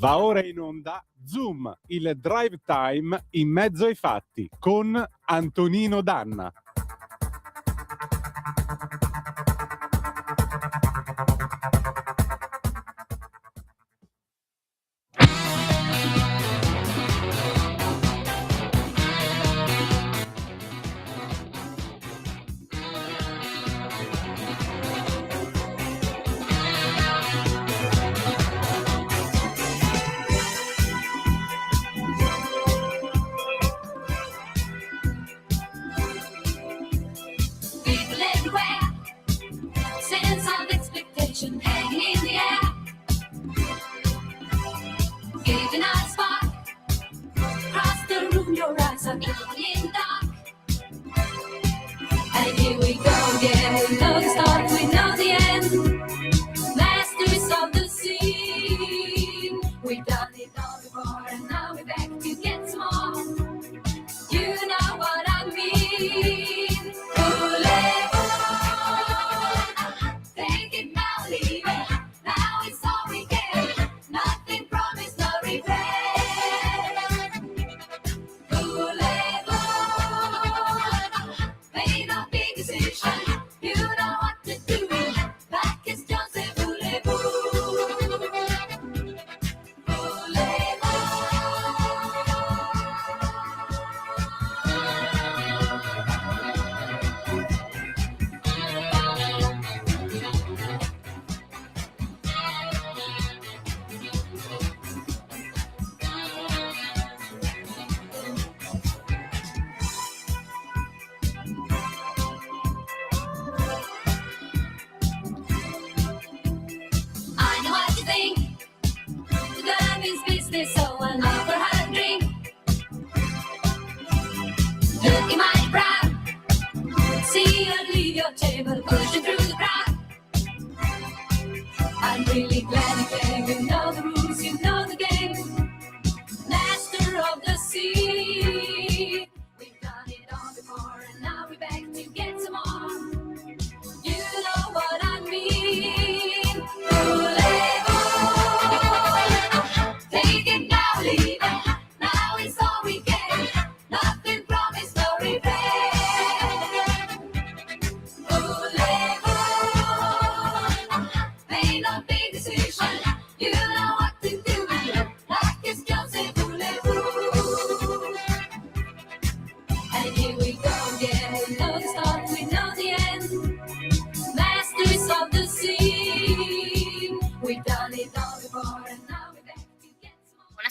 Va ora in onda Zoom, il drive time in mezzo ai fatti con Antonino Danna.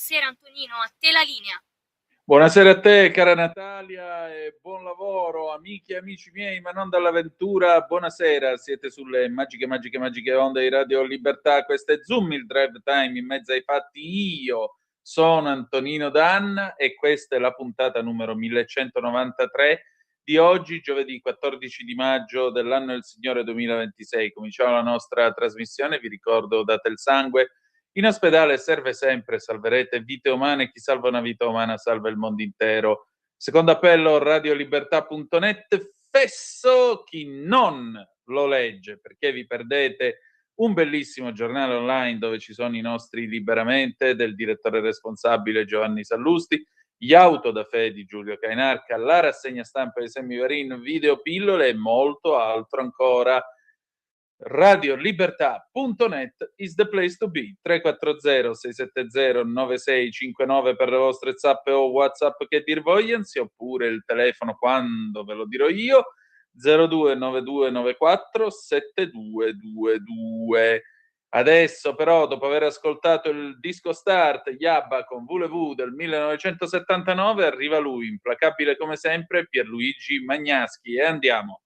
Buonasera Antonino, a te la linea. Buonasera a te cara Natalia e buon lavoro amiche e amici miei, ma non dall'avventura. Buonasera, siete sulle magiche onde di Radio Libertà. Questo è Zoom, il drive time in mezzo ai fatti. Io sono Antonino Danna e questa è la puntata numero 1193 di oggi, giovedì 14 di maggio dell'anno del Signore 2026. Cominciamo la nostra trasmissione, vi ricordo date il sangue. In ospedale serve sempre, salverete vite umane, chi salva una vita umana salva il mondo intero. Secondo appello radiolibertà.net, fesso chi non lo legge, perché vi perdete un bellissimo giornale online dove ci sono i nostri Liberamente del direttore responsabile Giovanni Sallusti, gli auto da fè di Giulio Cainarca, la rassegna stampa di Semivarin, videopillole e molto altro ancora. Radiolibertà.net is the place to be. 340 670 9659 per le vostre zappe o WhatsApp che dir vogliansi, oppure il telefono quando ve lo dirò io 029294 7222. Adesso però, dopo aver ascoltato il disco start Yabba con Voulez-Vous del 1979, arriva lui, implacabile come sempre, Pierluigi Magnaschi, e andiamo.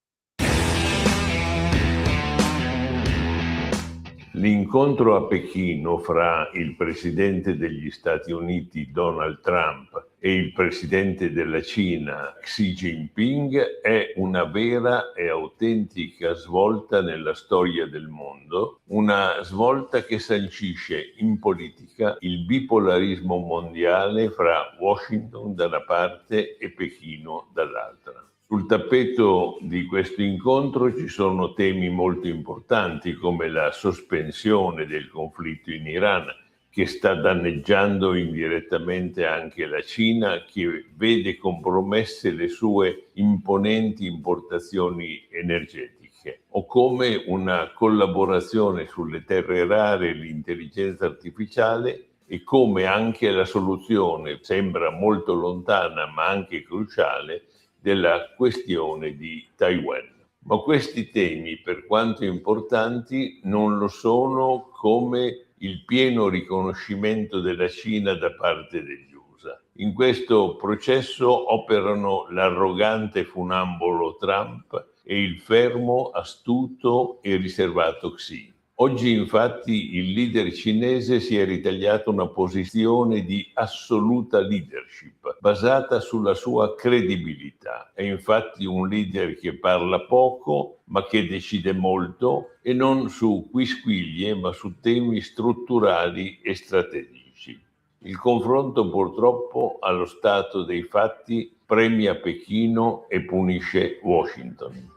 L'incontro a Pechino fra il presidente degli Stati Uniti Donald Trump e il presidente della Cina Xi Jinping è una vera e autentica svolta nella storia del mondo, una svolta che sancisce in politica il bipolarismo mondiale fra Washington da una parte e Pechino dall'altra. Sul tappeto di questo incontro ci sono temi molto importanti come la sospensione del conflitto in Iran, che sta danneggiando indirettamente anche la Cina, che vede compromesse le sue imponenti importazioni energetiche, o come una collaborazione sulle terre rare e l'intelligenza artificiale, e come anche la soluzione sembra molto lontana ma anche cruciale della questione di Taiwan. Ma questi temi, per quanto importanti, non lo sono come il pieno riconoscimento della Cina da parte degli USA. In questo processo operano l'arrogante funambolo Trump e il fermo, astuto e riservato Xi. Oggi infatti il leader cinese si è ritagliato una posizione di assoluta leadership basata sulla sua credibilità. È infatti un leader che parla poco ma che decide molto, e non su quisquiglie ma su temi strutturali e strategici. Il confronto purtroppo allo stato dei fatti premia Pechino e punisce Washington.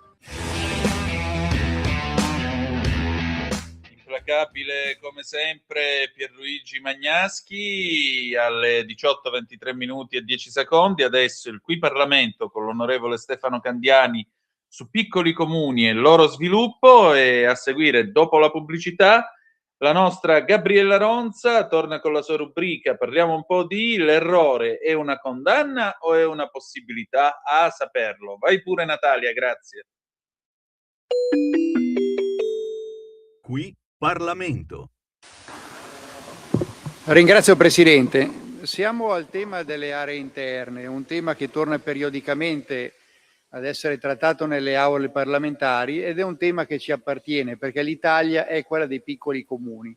Implacabile come sempre Pierluigi Magnaschi alle 18:23 minuti e 10 secondi. Adesso il Qui Parlamento con l'onorevole Stefano Candiani su piccoli comuni e il loro sviluppo, e a seguire, dopo la pubblicità, la nostra Gabriella Ronza torna con la sua rubrica. Parliamo un po' di l'errore è una condanna o è una possibilità? A saperlo. Vai pure Natalia, grazie. Qui Parlamento. Ringrazio Presidente. Siamo al tema delle aree interne, un tema che torna periodicamente ad essere trattato nelle aule parlamentari, ed è un tema che ci appartiene perché l'Italia è quella dei piccoli comuni.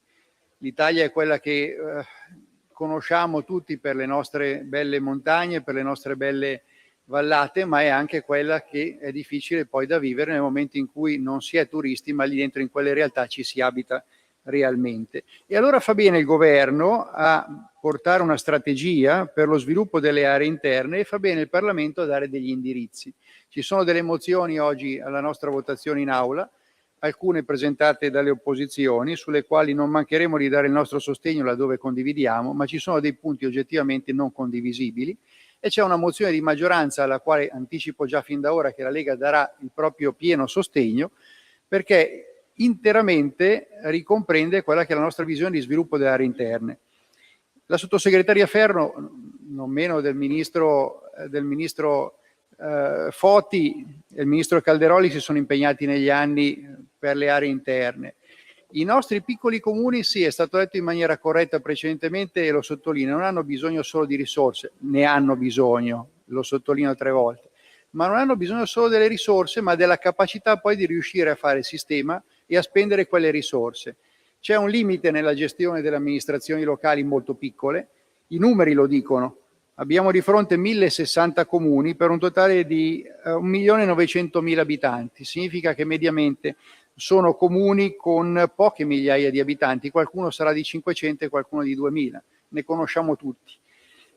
L'Italia è quella che conosciamo tutti per le nostre belle montagne, per le nostre belle vallate, ma è anche quella che è difficile poi da vivere nel momento in cui non si è turisti, ma lì dentro in quelle realtà ci si abita realmente. E allora fa bene il governo a portare una strategia per lo sviluppo delle aree interne, e fa bene il Parlamento a dare degli indirizzi. Ci sono delle mozioni oggi alla nostra votazione in aula, alcune presentate dalle opposizioni, sulle quali non mancheremo di dare il nostro sostegno laddove condividiamo, ma ci sono dei punti oggettivamente non condivisibili, e c'è una mozione di maggioranza alla quale anticipo già fin da ora che la Lega darà il proprio pieno sostegno, perché interamente ricomprende quella che è la nostra visione di sviluppo delle aree interne. La sottosegretaria Ferro, non meno del ministro Foti e il ministro Calderoli, si sono impegnati negli anni per le aree interne. I nostri piccoli comuni, sì, è stato detto in maniera corretta precedentemente e lo sottolineo, non hanno bisogno solo di risorse, ne hanno bisogno, lo sottolineo 3 volte, ma non hanno bisogno solo delle risorse, ma della capacità poi di riuscire a fare sistema e a spendere quelle risorse. C'è un limite nella gestione delle amministrazioni locali molto piccole, i numeri lo dicono. Abbiamo di fronte 1060 comuni per un totale di 1.900.000 abitanti. Significa che mediamente sono comuni con poche migliaia di abitanti, qualcuno sarà di 500 e qualcuno di 2000, ne conosciamo tutti.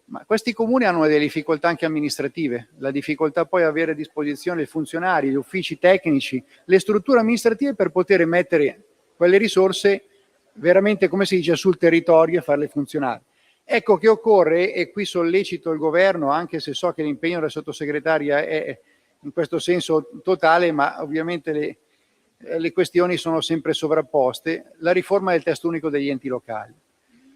Ma questi comuni hanno delle difficoltà anche amministrative, la difficoltà poi a avere a disposizione i funzionari, gli uffici tecnici, le strutture amministrative per poter mettere quelle risorse veramente, come si dice, sul territorio e farle funzionare. Ecco che occorre, e qui sollecito il governo, anche se so che l'impegno della sottosegretaria è in questo senso totale, ma ovviamente le questioni sono sempre sovrapposte, la riforma del testo unico degli enti locali.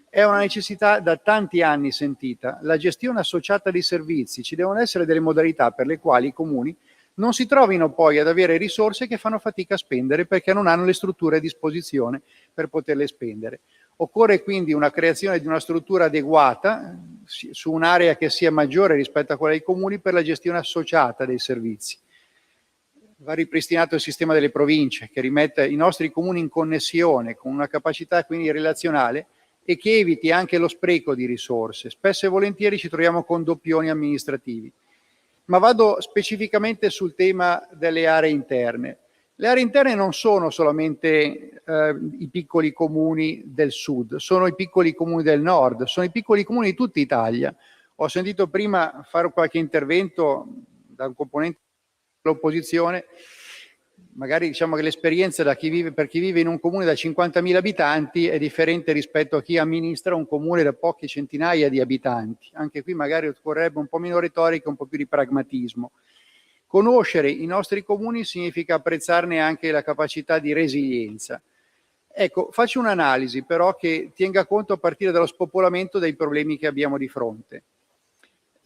È una necessità da tanti anni sentita, la gestione associata dei servizi, ci devono essere delle modalità per le quali i comuni non si trovino poi ad avere risorse che fanno fatica a spendere perché non hanno le strutture a disposizione per poterle spendere. Occorre quindi una creazione di una struttura adeguata su un'area che sia maggiore rispetto a quella dei comuni per la gestione associata dei servizi. Va ripristinato il sistema delle province che rimetta i nostri comuni in connessione con una capacità quindi relazionale e che eviti anche lo spreco di risorse. Spesso e volentieri ci troviamo con doppioni amministrativi. Ma vado specificamente sul tema delle aree interne. Le aree interne non sono solamente i piccoli comuni del sud, sono i piccoli comuni del nord, sono i piccoli comuni di tutta Italia. Ho sentito prima fare qualche intervento da un componente dell'opposizione magari diciamo che l'esperienza per chi vive in un comune da 50.000 abitanti è differente rispetto a chi amministra un comune da poche centinaia di abitanti. Anche qui magari occorrerebbe un po' meno retorica, un po' più di pragmatismo. Conoscere i nostri comuni significa apprezzarne anche la capacità di resilienza. Ecco, faccio un'analisi però che tenga conto a partire dallo spopolamento dei problemi che abbiamo di fronte.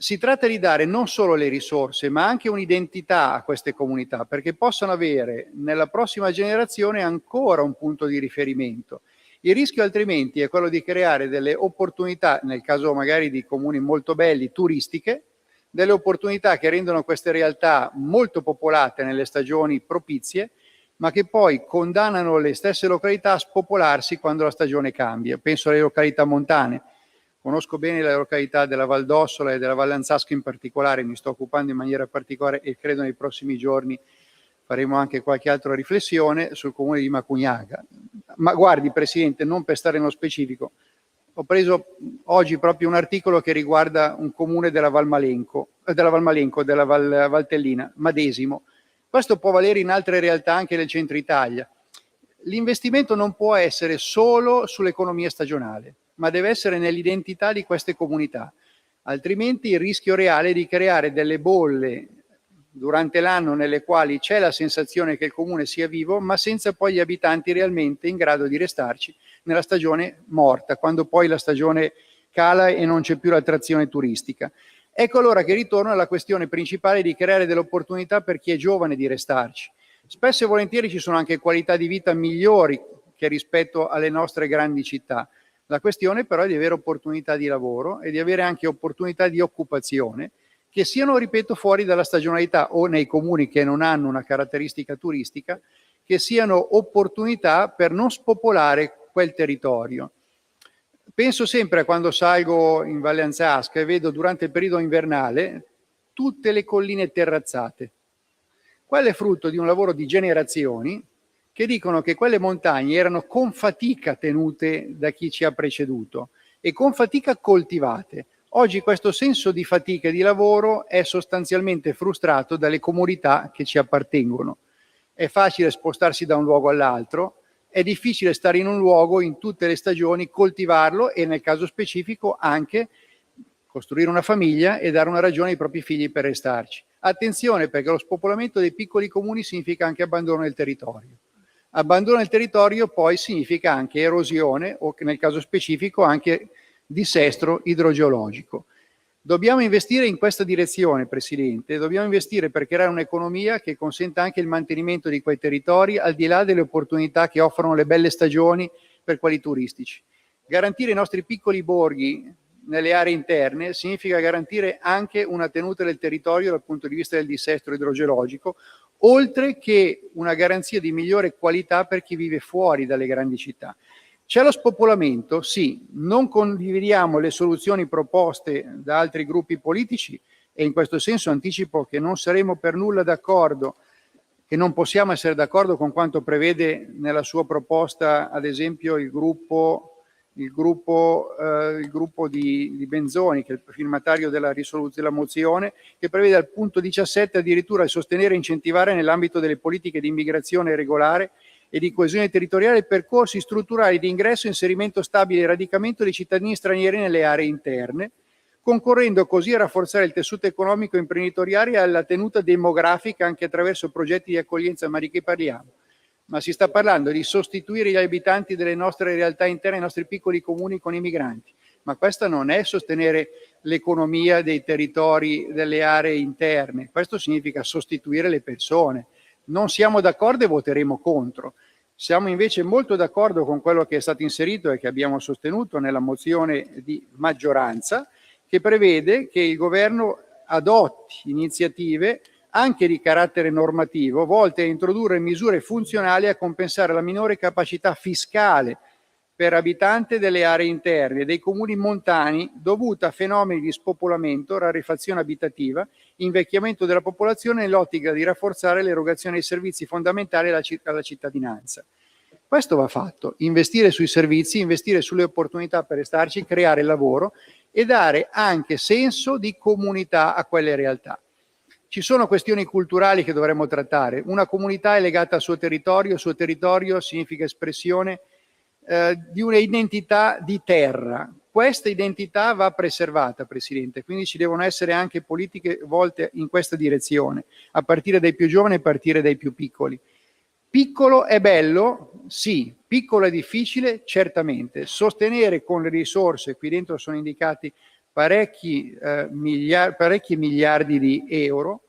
Si tratta di dare non solo le risorse, ma anche un'identità a queste comunità, perché possano avere nella prossima generazione ancora un punto di riferimento. Il rischio altrimenti è quello di creare delle opportunità, nel caso magari di comuni molto belli, turistiche, delle opportunità che rendono queste realtà molto popolate nelle stagioni propizie, ma che poi condannano le stesse località a spopolarsi quando la stagione cambia. Penso alle località montane. Conosco bene la località della Val d'Ossola e della Val Lanzasco in particolare, mi sto occupando in maniera particolare e credo nei prossimi giorni faremo anche qualche altra riflessione sul comune di Macugnaga. Ma guardi, Presidente, non per stare nello specifico, ho preso oggi proprio un articolo che riguarda un comune della Val Valtellina, Madesimo. Questo può valere in altre realtà anche del centro Italia. L'investimento non può essere solo sull'economia stagionale, ma deve essere nell'identità di queste comunità, altrimenti il rischio reale è di creare delle bolle durante l'anno nelle quali c'è la sensazione che il comune sia vivo, ma senza poi gli abitanti realmente in grado di restarci nella stagione morta, quando poi la stagione cala e non c'è più l'attrazione turistica. Ecco allora che ritorno alla questione principale di creare delle opportunità per chi è giovane di restarci. Spesso e volentieri ci sono anche qualità di vita migliori che rispetto alle nostre grandi città. La questione però è di avere opportunità di lavoro e di avere anche opportunità di occupazione che siano, ripeto, fuori dalla stagionalità o nei comuni che non hanno una caratteristica turistica, che siano opportunità per non spopolare quel territorio. Penso sempre a quando salgo in Valle Anzasca e vedo durante il periodo invernale tutte le colline terrazzate. Quello è frutto di un lavoro di generazioni che dicono che quelle montagne erano con fatica tenute da chi ci ha preceduto e con fatica coltivate. Oggi questo senso di fatica e di lavoro è sostanzialmente frustrato dalle comunità che ci appartengono. È facile spostarsi da un luogo all'altro, è difficile stare in un luogo in tutte le stagioni, coltivarlo e nel caso specifico anche costruire una famiglia e dare una ragione ai propri figli per restarci. Attenzione, perché lo spopolamento dei piccoli comuni significa anche abbandono del territorio. Abbandono del territorio poi significa anche erosione o nel caso specifico anche dissesto idrogeologico. Dobbiamo investire in questa direzione, Presidente, dobbiamo investire per creare un'economia che consenta anche il mantenimento di quei territori al di là delle opportunità che offrono le belle stagioni per quelli turistici. Garantire i nostri piccoli borghi nelle aree interne significa garantire anche una tenuta del territorio dal punto di vista del dissesto idrogeologico, oltre che una garanzia di migliore qualità per chi vive fuori dalle grandi città. C'è lo spopolamento? Sì, non condividiamo le soluzioni proposte da altri gruppi politici e in questo senso anticipo che non saremo per nulla d'accordo, che non possiamo essere d'accordo con quanto prevede nella sua proposta, ad esempio, il gruppo di Benzoni, che è il firmatario della risoluzione della mozione, che prevede al punto 17 addirittura sostenere e incentivare nell'ambito delle politiche di immigrazione regolare e di coesione territoriale percorsi strutturali di ingresso, inserimento stabile e radicamento dei cittadini stranieri nelle aree interne, concorrendo così a rafforzare il tessuto economico e imprenditoriale e alla tenuta demografica anche attraverso progetti di accoglienza. Ma di che parliamo? Ma si sta parlando di sostituire gli abitanti delle nostre realtà interne, i nostri piccoli comuni con i migranti. Ma questa non è sostenere l'economia dei territori delle aree interne, questo significa sostituire le persone. Non siamo d'accordo e voteremo contro. Siamo invece molto d'accordo con quello che è stato inserito e che abbiamo sostenuto nella mozione di maggioranza, che prevede che il governo adotti iniziative anche di carattere normativo volte a introdurre misure funzionali a compensare la minore capacità fiscale per abitante delle aree interne e dei comuni montani dovuta a fenomeni di spopolamento, rarefazione abitativa, invecchiamento della popolazione nell'ottica di rafforzare l'erogazione dei servizi fondamentali alla cittadinanza. Questo va fatto, investire sui servizi, investire sulle opportunità per restarci, creare lavoro e dare anche senso di comunità a quelle realtà. Ci sono questioni culturali che dovremmo trattare. Una comunità è legata al suo territorio significa espressione di un'identità di terra. Questa identità va preservata, Presidente, quindi ci devono essere anche politiche volte in questa direzione, a partire dai più giovani e a partire dai più piccoli. Piccolo è bello? Sì. Piccolo è difficile? Certamente. Sostenere con le risorse, qui dentro sono indicati parecchi miliardi di euro.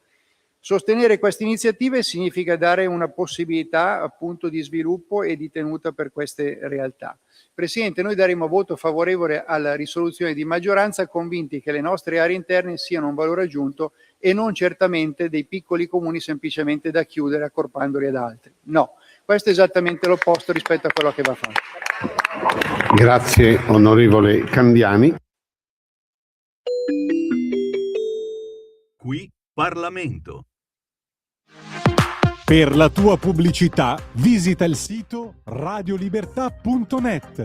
Sostenere queste iniziative significa dare una possibilità appunto di sviluppo e di tenuta per queste realtà. Presidente, noi daremo voto favorevole alla risoluzione di maggioranza, convinti che le nostre aree interne siano un valore aggiunto e non certamente dei piccoli comuni semplicemente da chiudere accorpandoli ad altri. No, questo è esattamente l'opposto rispetto a quello che va fatto. Grazie onorevole Candiani. Qui Parlamento. Per la tua pubblicità visita il sito radiolibertà.net.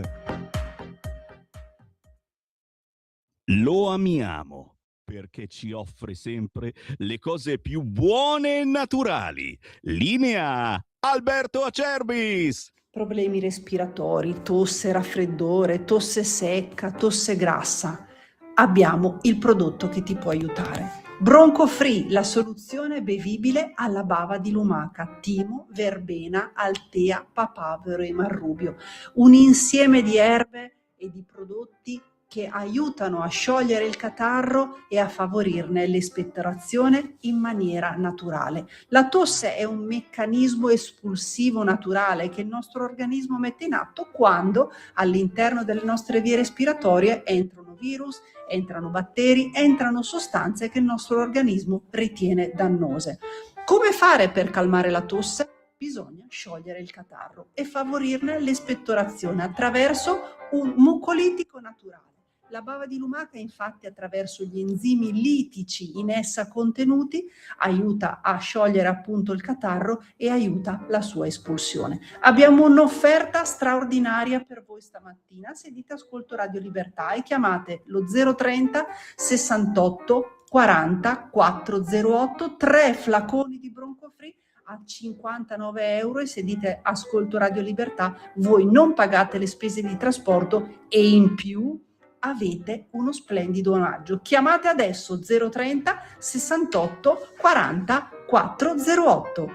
Lo amiamo perché ci offre sempre le cose più buone e naturali. Linea Alberto Acerbis. Problemi respiratori, tosse, raffreddore, tosse secca, tosse grassa. Abbiamo il prodotto che ti può aiutare. Bronco Free, la soluzione bevibile alla bava di lumaca, timo, verbena, altea, papavero e marrubio. Un insieme di erbe e di prodotti che aiutano a sciogliere il catarro e a favorirne l'espettorazione in maniera naturale. La tosse è un meccanismo espulsivo naturale che il nostro organismo mette in atto quando all'interno delle nostre vie respiratorie entrano virus, entrano batteri, entrano sostanze che il nostro organismo ritiene dannose. Come fare per calmare la tosse? Bisogna sciogliere il catarro e favorirne l'espettorazione attraverso un mucolitico naturale. La bava di lumaca, infatti, attraverso gli enzimi litici in essa contenuti, aiuta a sciogliere appunto il catarro e aiuta la sua espulsione. Abbiamo un'offerta straordinaria per voi stamattina. Se dite ascolto Radio Libertà e chiamate lo 030 68 40 408, 3 flaconi di Bronco Free a 59 euro, e se dite ascolto Radio Libertà voi non pagate le spese di trasporto e in più avete uno splendido omaggio. Chiamate adesso 030 68 40 408.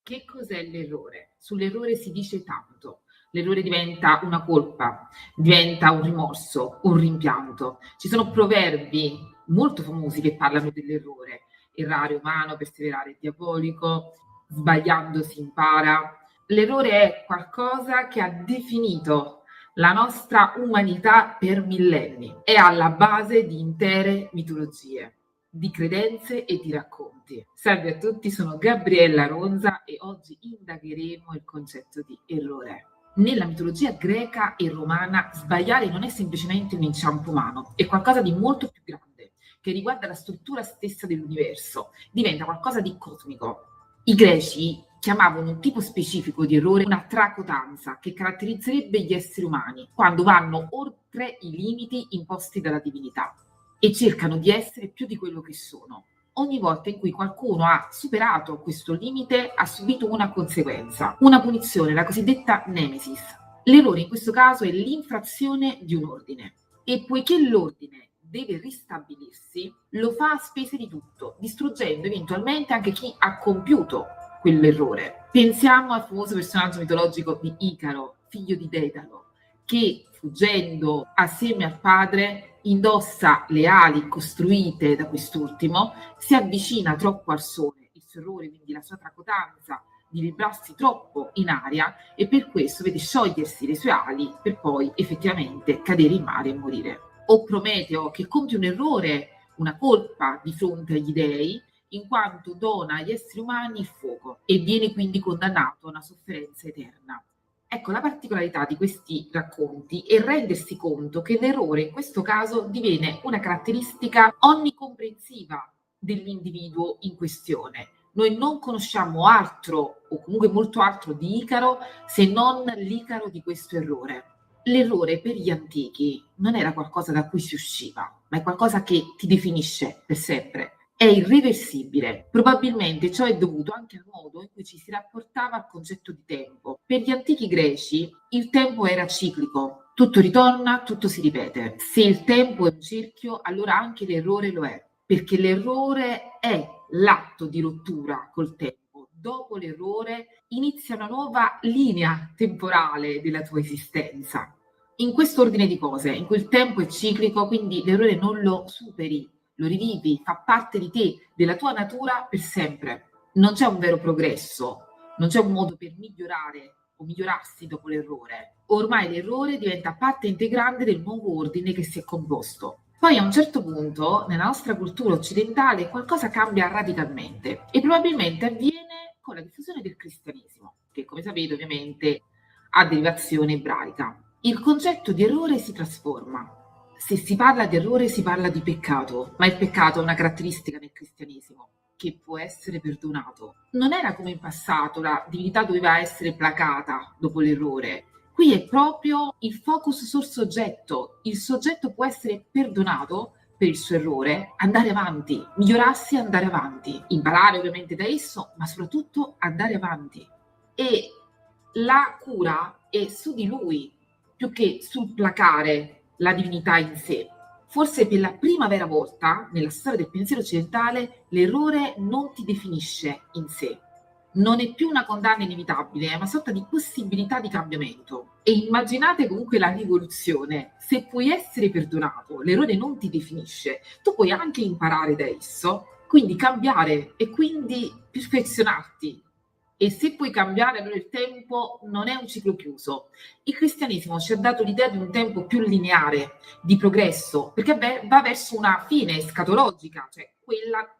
Che cos'è l'errore? Sull'errore si dice tanto. L'errore diventa una colpa, diventa un rimorso, un rimpianto. Ci sono proverbi molto famosi che parlano dell'errore. Errare è umano, perseverare è diabolico, sbagliando si impara. L'errore è qualcosa che ha definito la nostra umanità per millenni, è alla base di intere mitologie, di credenze e di racconti. Salve a tutti, sono Gabriella Ronza e oggi indagheremo il concetto di errore. Nella mitologia greca e romana sbagliare non è semplicemente un inciampo umano, è qualcosa di molto più grande, che riguarda la struttura stessa dell'universo, diventa qualcosa di cosmico. I greci chiamavano un tipo specifico di errore una tracotanza, che caratterizzerebbe gli esseri umani quando vanno oltre i limiti imposti dalla divinità e cercano di essere più di quello che sono. Ogni volta in cui qualcuno ha superato questo limite ha subito una conseguenza, una punizione, la cosiddetta nemesis. L'errore in questo caso è l'infrazione di un ordine, e poiché l'ordine deve ristabilirsi, lo fa a spese di tutto, distruggendo eventualmente anche chi ha compiuto quell'errore. Pensiamo al famoso personaggio mitologico di Icaro, figlio di Dedalo, che fuggendo assieme al padre indossa le ali costruite da quest'ultimo, si avvicina troppo al sole, il suo errore, quindi la sua tracotanza di librarsi troppo in aria, e per questo vede sciogliersi le sue ali per poi effettivamente cadere in mare e morire. O Prometeo, che compie un errore, una colpa di fronte agli dei, in quanto dona agli esseri umani il fuoco e viene quindi condannato a una sofferenza eterna. Ecco, la particolarità di questi racconti è rendersi conto che l'errore in questo caso diviene una caratteristica onnicomprensiva dell'individuo in questione. Noi non conosciamo altro, o comunque molto altro, di Icaro se non l'Icaro di questo errore. L'errore per gli antichi non era qualcosa da cui si usciva, ma è qualcosa che ti definisce per sempre. è irreversibile. Probabilmente ciò è dovuto anche al modo in cui ci si rapportava al concetto di tempo. Per gli antichi greci il tempo era ciclico, tutto ritorna, tutto si ripete. Se il tempo è un cerchio, allora anche l'errore lo è, perché l'errore è l'atto di rottura col tempo. Dopo l'errore inizia una nuova linea temporale della tua esistenza. In questo ordine di cose, in cui il tempo è ciclico, quindi l'errore non lo superi, lo rivivi, fa parte di te, della tua natura per sempre. Non c'è un vero progresso, non c'è un modo per migliorare o migliorarsi dopo l'errore. Ormai l'errore diventa parte integrante del nuovo ordine che si è composto. Poi a un certo punto, nella nostra cultura occidentale, qualcosa cambia radicalmente e probabilmente avviene con la diffusione del cristianesimo, che come sapete ovviamente ha derivazione ebraica. Il concetto di errore si trasforma. Se si parla di errore si parla di peccato, ma il peccato è una caratteristica del cristianesimo che può essere perdonato. Non era come in passato, la divinità doveva essere placata dopo l'errore. Qui è proprio il focus sul soggetto. Il soggetto può essere perdonato per il suo errore, andare avanti, migliorarsi e andare avanti, imparare ovviamente da esso, ma soprattutto andare avanti. E la cura è su di lui, più che sul placare la divinità in sé. Forse per la prima vera volta nella storia del pensiero occidentale l'errore non ti definisce in sé. Non è più una condanna inevitabile, è una sorta di possibilità di cambiamento. E immaginate comunque la rivoluzione. Se puoi essere perdonato, l'errore non ti definisce. Tu puoi anche imparare da esso, quindi cambiare e quindi perfezionarti. E se puoi cambiare, allora il tempo non è un ciclo chiuso. Il cristianesimo ci ha dato l'idea di un tempo più lineare, di progresso, perché va verso una fine escatologica, cioè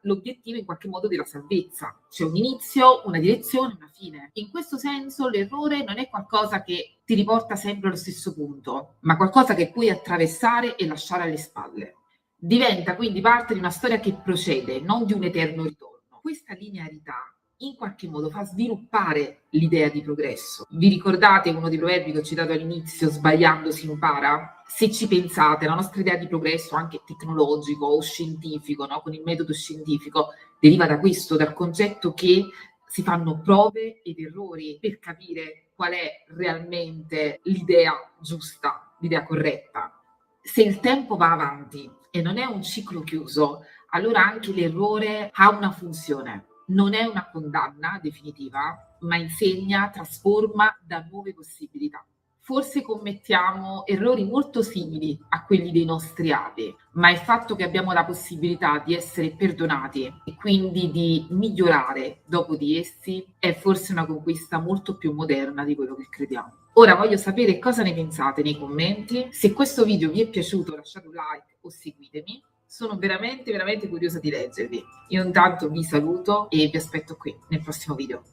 l'obiettivo in qualche modo della salvezza. C'è un inizio, una direzione, una fine. In questo senso l'errore non è qualcosa che ti riporta sempre allo stesso punto, ma qualcosa che puoi attraversare e lasciare alle spalle. Diventa quindi parte di una storia che procede, non di un eterno ritorno. Questa linearità in qualche modo fa sviluppare l'idea di progresso. Vi ricordate uno dei proverbi che ho citato all'inizio, sbagliando si impara? Se ci pensate, la nostra idea di progresso anche tecnologico o scientifico, no? Con il metodo scientifico, deriva da questo, dal concetto che si fanno prove ed errori per capire qual è realmente l'idea giusta, l'idea corretta. Se il tempo va avanti e non è un ciclo chiuso, allora anche l'errore ha una funzione. Non è una condanna definitiva, ma insegna, trasforma, dà nuove possibilità. Forse commettiamo errori molto simili a quelli dei nostri avi, ma il fatto che abbiamo la possibilità di essere perdonati e quindi di migliorare dopo di essi è forse una conquista molto più moderna di quello che crediamo. Ora voglio sapere cosa ne pensate nei commenti. Se questo video vi è piaciuto lasciate un like o seguitemi. Sono veramente, veramente curiosa di leggervi. Io intanto vi saluto e vi aspetto qui nel prossimo video.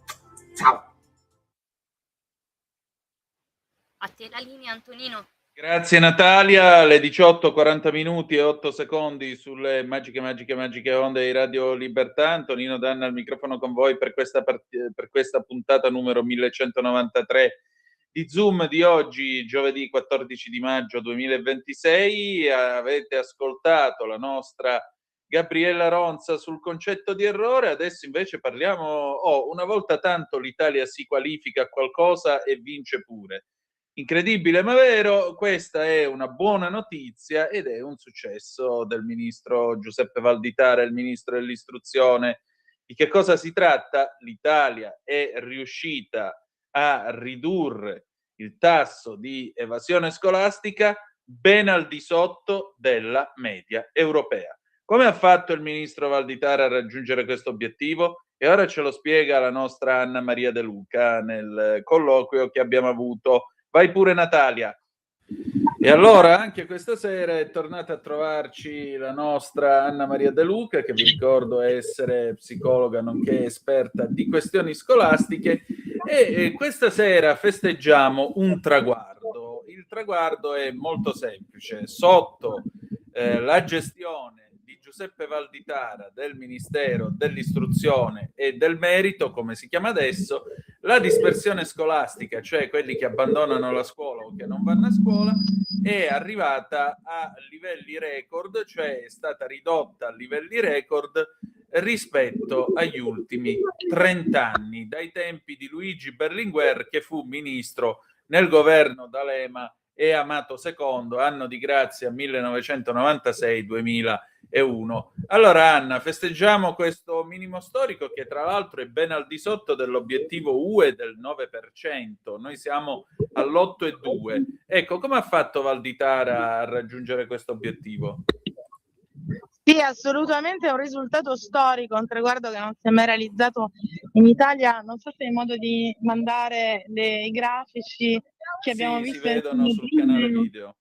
Ciao! A te la linea, Antonino. Grazie Natalia, alle 18:40 minuti e 8 secondi sulle magiche onde di Radio Libertà. Antonino Danna al microfono con voi per questa puntata numero 1193 di Zoom di oggi, giovedì 14 di maggio 2026. Avete ascoltato la nostra Gabriella Ronza sul concetto di errore. Adesso invece parliamo, una volta tanto l'Italia si qualifica a qualcosa e vince pure. Incredibile ma vero, questa è una buona notizia ed è un successo del ministro Giuseppe Valditara, il ministro dell'istruzione. Di che cosa si tratta? L'Italia è riuscita a ridurre il tasso di evasione scolastica ben al di sotto della media europea. Come ha fatto il ministro Valditara a raggiungere questo obiettivo? E ora ce lo spiega la nostra Anna Maria De Luca nel colloquio che abbiamo avuto. Vai pure Natalia. E allora anche questa sera è tornata a trovarci la nostra Anna Maria De Luca, che vi ricordo essere psicologa nonché esperta di questioni scolastiche, e questa sera festeggiamo un traguardo. Il traguardo è molto semplice. Sotto la gestione di Giuseppe Valditara del Ministero dell'Istruzione e del Merito, come si chiama adesso, la dispersione scolastica, cioè quelli che abbandonano la scuola o che non vanno a scuola, è arrivata a livelli record, cioè è stata ridotta a livelli record rispetto agli ultimi 30 anni, dai tempi di Luigi Berlinguer, che fu ministro nel governo D'Alema, e Amato II, anno di grazia 1996-2001. Allora Anna, festeggiamo questo minimo storico che tra l'altro è ben al di sotto dell'obiettivo UE del 9%, noi siamo all'8,2%. Ecco, come ha fatto Valditara a raggiungere questo obiettivo? Sì, assolutamente è un risultato storico, un traguardo che non si è mai realizzato in Italia. Non so se hai modo di mandare i grafici che abbiamo Sì, visto. si vedono sul canale video.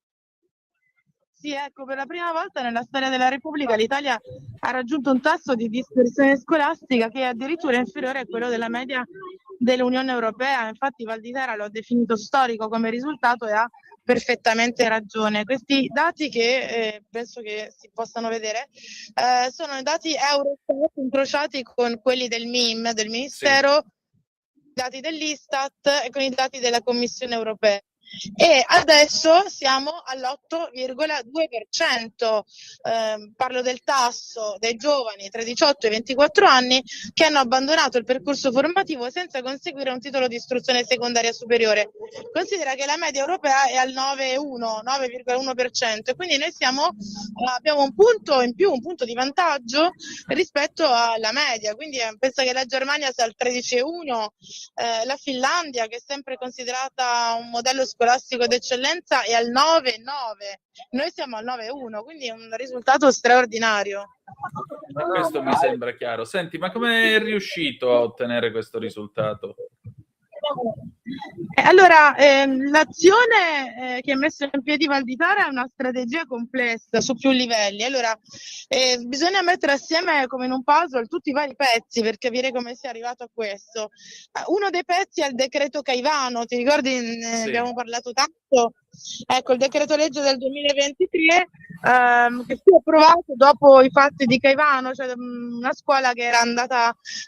Sì, ecco, per la prima volta nella storia della Repubblica l'Italia ha raggiunto un tasso di dispersione scolastica che è addirittura inferiore a quello della media dell'Unione Europea. Infatti Valditara lo ha definito storico come risultato e ha perfettamente ragione. Questi dati che penso che si possano vedere sono i dati Eurostat incrociati con quelli del MIM, del Ministero, i dati dell'Istat e con i dati della Commissione Europea. E adesso siamo all'8,2%, parlo del tasso dei giovani tra i 18 e i 24 anni che hanno abbandonato il percorso formativo senza conseguire un titolo di istruzione secondaria superiore. Considera che la media europea è al 9,1% e quindi noi abbiamo un punto in più, un punto di vantaggio rispetto alla media, quindi penso che la Germania sia al 13,1%, la Finlandia, che è sempre considerata un modello scolastico d'eccellenza, è al 9,9%, noi siamo al 9,1%, quindi è un risultato straordinario. Questo mi sembra chiaro. Senti, ma come è riuscito a ottenere questo risultato? Allora, l'azione che ha messo in piedi Valditara è una strategia complessa su più livelli. Allora, bisogna mettere assieme come in un puzzle tutti i vari pezzi per capire come si è arrivato a questo. Uno dei pezzi è il decreto Caivano, ti ricordi? Sì. Abbiamo parlato tanto. Ecco, il decreto legge del 2023 che fu approvato dopo i fatti di Caivano, cioè una scuola che era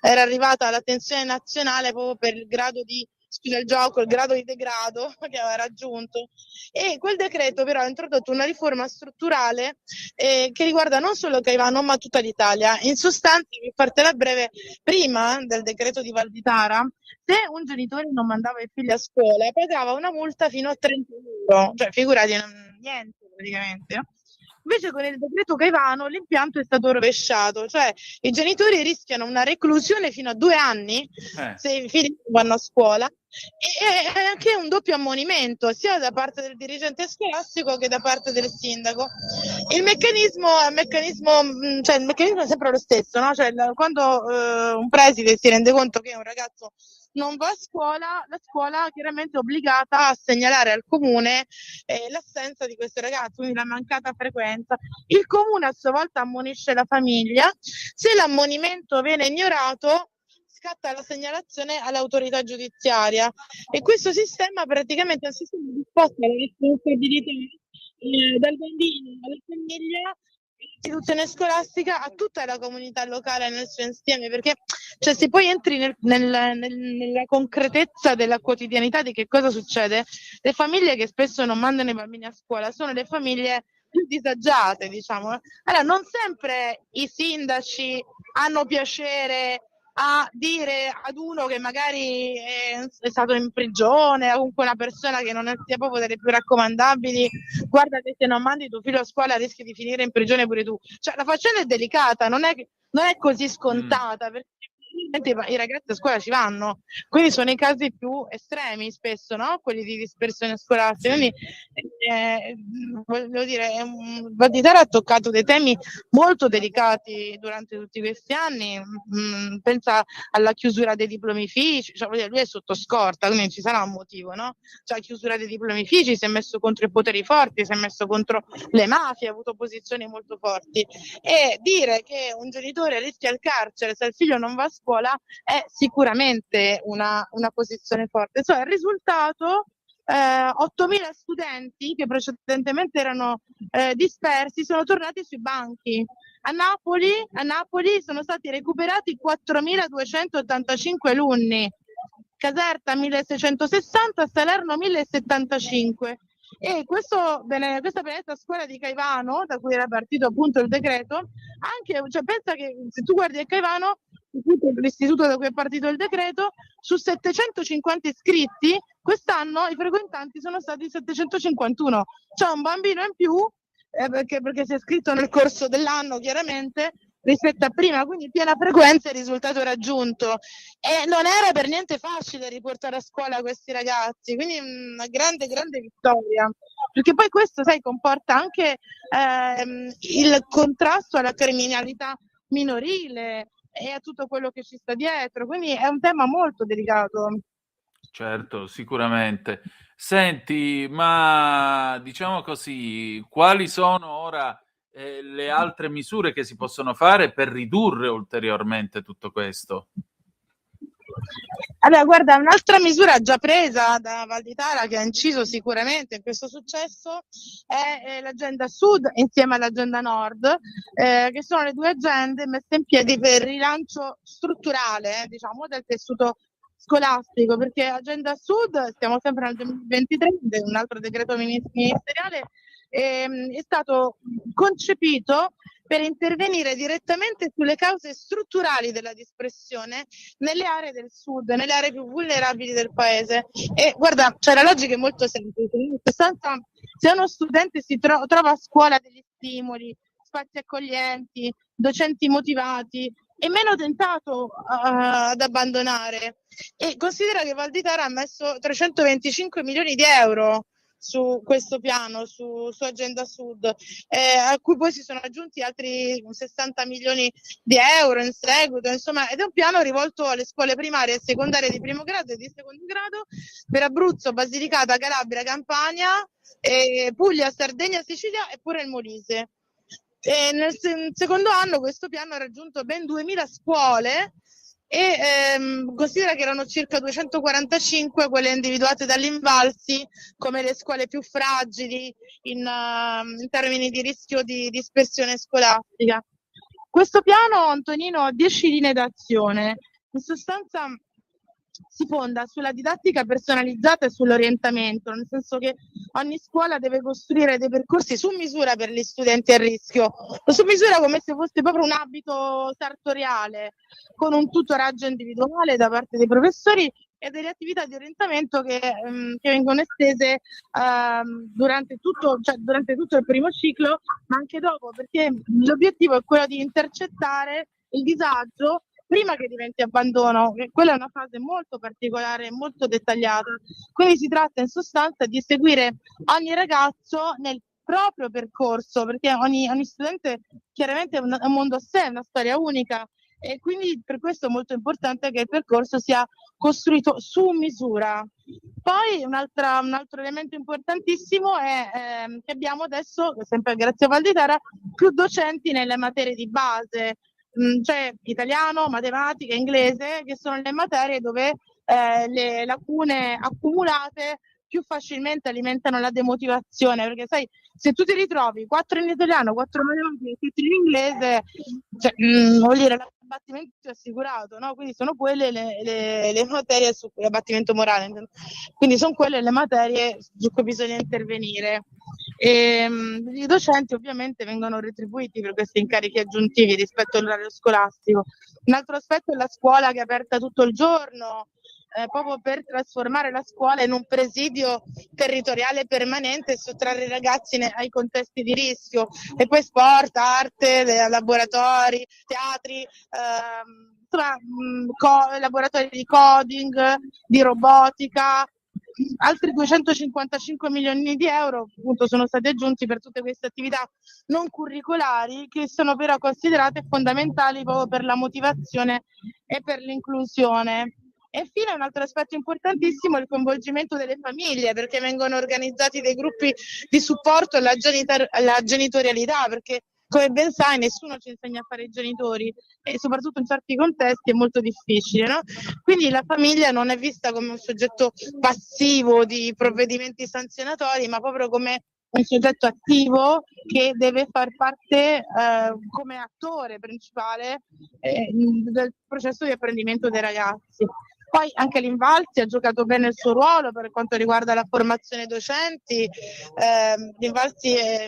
arrivata all'attenzione nazionale proprio per il grado di il grado di degrado che aveva raggiunto, e quel decreto però ha introdotto una riforma strutturale che riguarda non solo Caivano ma tutta l'Italia. In sostanza, per fartela breve, prima del decreto di Valditara, se un genitore non mandava i figli a scuola pagava una multa fino a 30 euro, cioè figurati, niente praticamente. Invece con il decreto Caivano l'impianto è stato rovesciato, cioè i genitori rischiano una reclusione fino a 2 anni se i figli vanno a scuola e anche un doppio ammonimento sia da parte del dirigente scolastico che da parte del sindaco. Il meccanismo è sempre lo stesso, no? Cioè, quando un preside si rende conto che un ragazzo non va a scuola, la scuola chiaramente è obbligata a segnalare al comune l'assenza di questo ragazzo, quindi la mancata frequenza. Il comune a sua volta ammonisce la famiglia. Se l'ammonimento viene ignorato, scatta la segnalazione all'autorità giudiziaria e questo sistema praticamente è un sistema di sposta la responsabilità dal bambino alla famiglia, all'istituzione scolastica, a tutta la comunità locale nel suo insieme, perché cioè, se poi entri nella concretezza della quotidianità di che cosa succede, le famiglie che spesso non mandano i bambini a scuola sono le famiglie più disagiate, diciamo. Allora, non sempre i sindaci hanno piacere a dire ad uno che magari è stato in prigione, o comunque una persona che non sia proprio delle più raccomandabili, guarda che se non mandi tuo figlio a scuola rischi di finire in prigione pure tu. Cioè la faccenda è delicata, non è così scontata, perché i ragazzi a scuola ci vanno, quindi sono i casi più estremi spesso, no? Quelli di dispersione scolastica. Quindi voglio dire, Valditara ha toccato dei temi molto delicati durante tutti questi anni. Pensa alla chiusura dei diplomifici, cioè, lui è sotto scorta, quindi ci sarà un motivo, no? Cioè, la chiusura dei diplomifici, si è messo contro i poteri forti, si è messo contro le mafie, ha avuto posizioni molto forti, e dire che un genitore rischia il carcere se il figlio non va a scuola è sicuramente una posizione forte. Cioè, il risultato 8.000 studenti che precedentemente erano dispersi sono tornati sui banchi. A Napoli sono stati recuperati 4.285 alunni, Caserta 1.660, Salerno 1.075. E questa benedetta scuola di Caivano, da cui era partito appunto il decreto, anche, cioè, pensa che se tu guardi a Caivano, l'istituto da cui è partito il decreto, su 750 iscritti, quest'anno i frequentanti sono stati 751, cioè un bambino in più, perché si è iscritto nel corso dell'anno chiaramente, rispetto a prima, quindi piena frequenza e risultato raggiunto. E non era per niente facile riportare a scuola questi ragazzi, quindi una grande vittoria, perché poi questo, sai, comporta anche il contrasto alla criminalità minorile e a tutto quello che ci sta dietro, quindi è un tema molto delicato. Certo, sicuramente. Senti, ma diciamo così, quali sono ora le altre misure che si possono fare per ridurre ulteriormente tutto questo? Allora, guarda, un'altra misura già presa da Valditara che ha inciso sicuramente in questo successo è l'agenda Sud insieme all'agenda Nord, che sono le due agende messe in piedi per il rilancio strutturale, diciamo, del tessuto scolastico, perché agenda Sud, stiamo sempre nel 2023, un altro decreto ministeriale, è stato concepito per intervenire direttamente sulle cause strutturali della dispersione nelle aree del sud, nelle aree più vulnerabili del paese. E guarda, cioè, la logica è molto semplice. In sostanza, se uno studente si trova a scuola degli stimoli, spazi accoglienti, docenti motivati, è meno tentato ad abbandonare. E considera che Valditara ha messo 325 milioni di euro su questo piano, su Agenda Sud, a cui poi si sono aggiunti altri 60 milioni di euro in seguito, insomma, ed è un piano rivolto alle scuole primarie e secondarie di primo grado e di secondo grado per Abruzzo, Basilicata, Calabria, Campania, Puglia, Sardegna, Sicilia e pure il Molise. E nel secondo anno questo piano ha raggiunto ben 2000 scuole e considera che erano circa 245 quelle individuate dall'Invalsi come le scuole più fragili in termini di rischio di dispersione scolastica. Questo piano, Antonino, ha 10 linee d'azione. In sostanza si fonda sulla didattica personalizzata e sull'orientamento, nel senso che ogni scuola deve costruire dei percorsi su misura per gli studenti a rischio, su misura come se fosse proprio un abito sartoriale, con un tutoraggio individuale da parte dei professori e delle attività di orientamento che vengono estese durante tutto il primo ciclo, ma anche dopo, perché l'obiettivo è quello di intercettare il disagio prima che diventi abbandono, che quella è una fase molto particolare e molto dettagliata. Quindi si tratta in sostanza di seguire ogni ragazzo nel proprio percorso, perché ogni studente chiaramente è un mondo a sé, è una storia unica, e quindi per questo è molto importante che il percorso sia costruito su misura. Poi un altro elemento importantissimo è che abbiamo adesso, sempre grazie a Valditara, più docenti nelle materie di base, cioè italiano, matematica, inglese, che sono le materie dove le lacune accumulate più facilmente alimentano la demotivazione, perché sai, se tu ti ritrovi 4 in italiano, 4 in matematica e 4 in inglese, cioè, vuol dire l'abbattimento è assicurato, no? Quindi sono quelle le materie su cui l'abbattimento morale, quindi sono quelle le materie su cui bisogna intervenire. E, i docenti ovviamente vengono retribuiti per questi incarichi aggiuntivi rispetto all'orario scolastico. Un altro aspetto è la scuola che è aperta tutto il giorno, proprio per trasformare la scuola in un presidio territoriale permanente e sottrarre i ragazzi ai contesti di rischio. E poi sport, arte, laboratori, teatri, laboratori di coding, di robotica. Altri 255 milioni di euro appunto sono stati aggiunti per tutte queste attività non curricolari, che sono però considerate fondamentali proprio per la motivazione e per l'inclusione. E infine un altro aspetto importantissimo è il coinvolgimento delle famiglie, perché vengono organizzati dei gruppi di supporto alla genitorialità, perché come ben sai nessuno ci insegna a fare i genitori e soprattutto in certi contesti è molto difficile, no? Quindi la famiglia non è vista come un soggetto passivo di provvedimenti sanzionatori, ma proprio come un soggetto attivo che deve far parte come attore principale del processo di apprendimento dei ragazzi. Poi anche l'Invalsi ha giocato bene il suo ruolo per quanto riguarda la formazione docenti. L'Invalsi è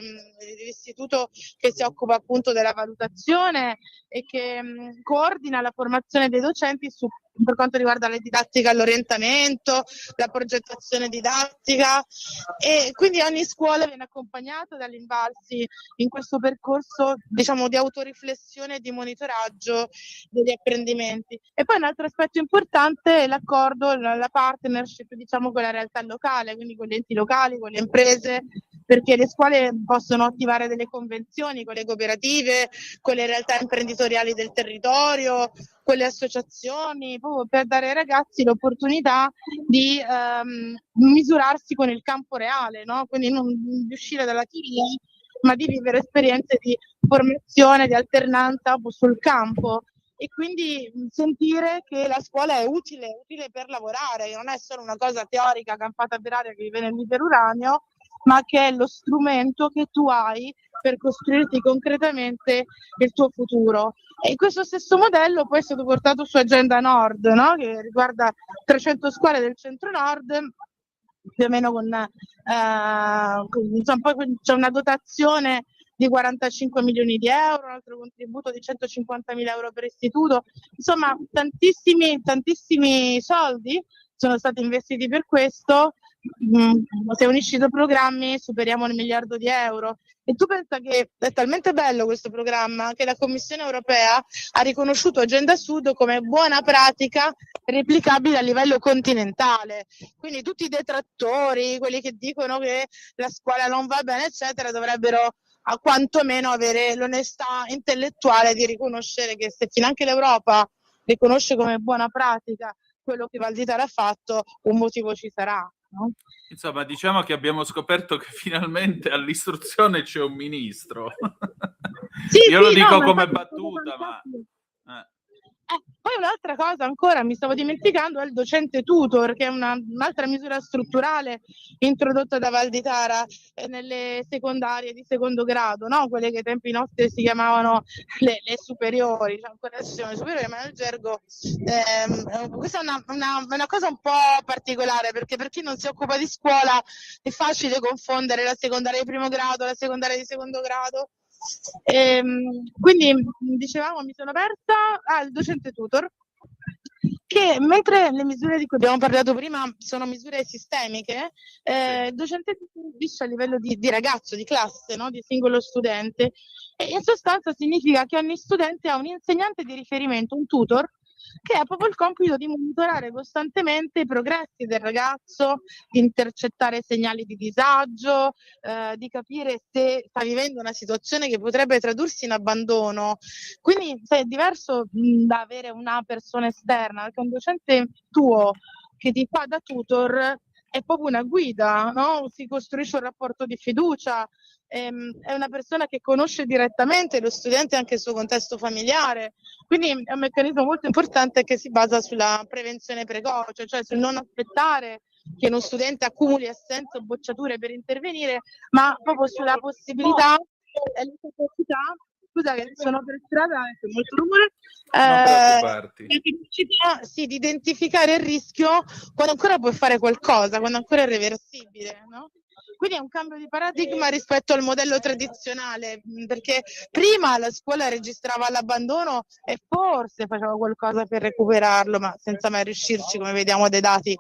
l'istituto che si occupa appunto della valutazione e che coordina la formazione dei docenti per quanto riguarda la didattica all'orientamento, la progettazione didattica, e quindi ogni scuola viene accompagnata dall'Invalsi in questo percorso, diciamo, di autoriflessione e di monitoraggio degli apprendimenti. E poi un altro aspetto importante è l'accordo, la partnership, diciamo, con la realtà locale, quindi con gli enti locali, con le imprese, perché le scuole possono attivare delle convenzioni con le cooperative, con le realtà imprenditoriali del territorio, con le associazioni, proprio per dare ai ragazzi l'opportunità di misurarsi con il campo reale, no? Quindi non di uscire dalla teoria, ma di vivere esperienze di formazione, di alternanza sul campo, e quindi sentire che la scuola è utile per lavorare, non è solo una cosa teorica campata per aria che vi viene lì per uranio, ma che è lo strumento che tu hai per costruirti concretamente il tuo futuro. E questo stesso modello poi è stato portato su Agenda Nord, no? Che riguarda 300 scuole del centro-nord, più o meno insomma, poi c'è una dotazione di 45 milioni di euro, un altro contributo di 150.000 euro per istituto, insomma tantissimi soldi sono stati investiti per questo. Se unisci i due programmi superiamo il 1 miliardo di euro. E tu pensa che è talmente bello questo programma che la Commissione europea ha riconosciuto Agenda Sud come buona pratica replicabile a livello continentale. Quindi tutti i detrattori, quelli che dicono che la scuola non va bene, eccetera, dovrebbero a quantomeno avere l'onestà intellettuale di riconoscere che se finanche l'Europa riconosce come buona pratica quello che Valditara ha fatto, un motivo ci sarà. No? Insomma, diciamo che abbiamo scoperto che finalmente all'istruzione c'è un ministro. Sì, Io lo dico no, come battuta, ma... Poi un'altra cosa ancora, mi stavo dimenticando, è il docente tutor, che è un'altra misura strutturale introdotta da Valditara nelle secondarie di secondo grado, no? Quelle che ai tempi nostri si chiamavano le superiori, cioè ancora adesso siamo le superiori, ma nel gergo questa è una cosa un po' particolare, perché per chi non si occupa di scuola è facile confondere la secondaria di primo grado, la secondaria di secondo grado. Quindi dicevamo, mi sono persa il docente tutor, che mentre le misure di cui abbiamo parlato prima sono misure sistemiche, il docente tutor agisce a livello di ragazzo, di classe, no? Di singolo studente, e in sostanza significa che ogni studente ha un insegnante di riferimento, un tutor, che ha proprio il compito di monitorare costantemente i progressi del ragazzo, di intercettare segnali di disagio, di capire se sta vivendo una situazione che potrebbe tradursi in abbandono. Quindi è diverso da avere una persona esterna, perché un docente tuo che ti fa da tutor è proprio una guida, no? Si costruisce un rapporto di fiducia, è una persona che conosce direttamente lo studente e anche il suo contesto familiare, quindi è un meccanismo molto importante che si basa sulla prevenzione precoce, cioè sul non aspettare che uno studente accumuli assenze o bocciature per intervenire, ma proprio sulla possibilità e la capacità, scusa che sono per strada, c'è molto rumore, la capacità di identificare il rischio quando ancora puoi fare qualcosa, quando ancora è reversibile, no? Quindi è un cambio di paradigma rispetto al modello tradizionale, perché prima la scuola registrava l'abbandono e forse faceva qualcosa per recuperarlo, ma senza mai riuscirci, come vediamo dai dati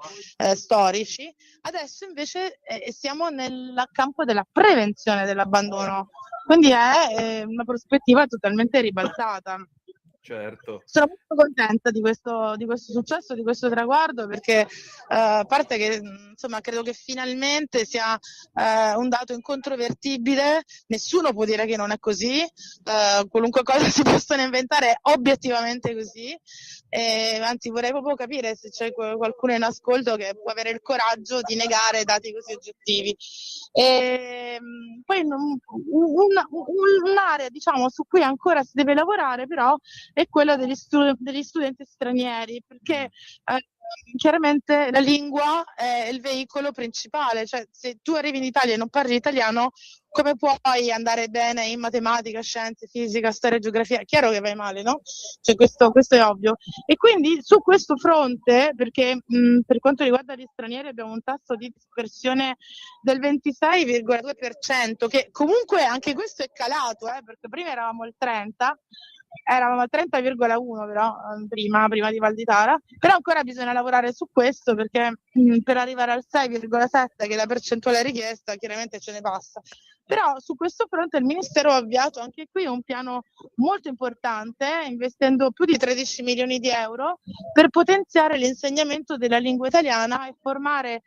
storici. Adesso invece siamo nel campo della prevenzione dell'abbandono, quindi è una prospettiva totalmente ribaltata. Certo. Sono molto contenta di questo successo, di questo traguardo, perché a parte che insomma credo che finalmente sia un dato incontrovertibile, nessuno può dire che non è così, qualunque cosa si possano inventare è obiettivamente così, anzi vorrei proprio capire se c'è qualcuno in ascolto che può avere il coraggio di negare dati così oggettivi. Poi un'area, diciamo, su cui ancora si deve lavorare però è quella degli studenti stranieri, perché chiaramente la lingua è il veicolo principale, cioè se tu arrivi in Italia e non parli italiano, come puoi andare bene in matematica, scienze, fisica, storia, geografia? È chiaro che vai male, no? Cioè questo è ovvio. E quindi su questo fronte, perché per quanto riguarda gli stranieri abbiamo un tasso di dispersione del 26,2%, che comunque anche questo è calato, perché prima eravamo al 30%, eravamo al 30,1 però prima di Valditara, però ancora bisogna lavorare su questo perché per arrivare al 6,7 che è la percentuale richiesta chiaramente ce ne passa. Però su questo fronte il Ministero ha avviato anche qui un piano molto importante, investendo più di 13 milioni di euro per potenziare l'insegnamento della lingua italiana e formare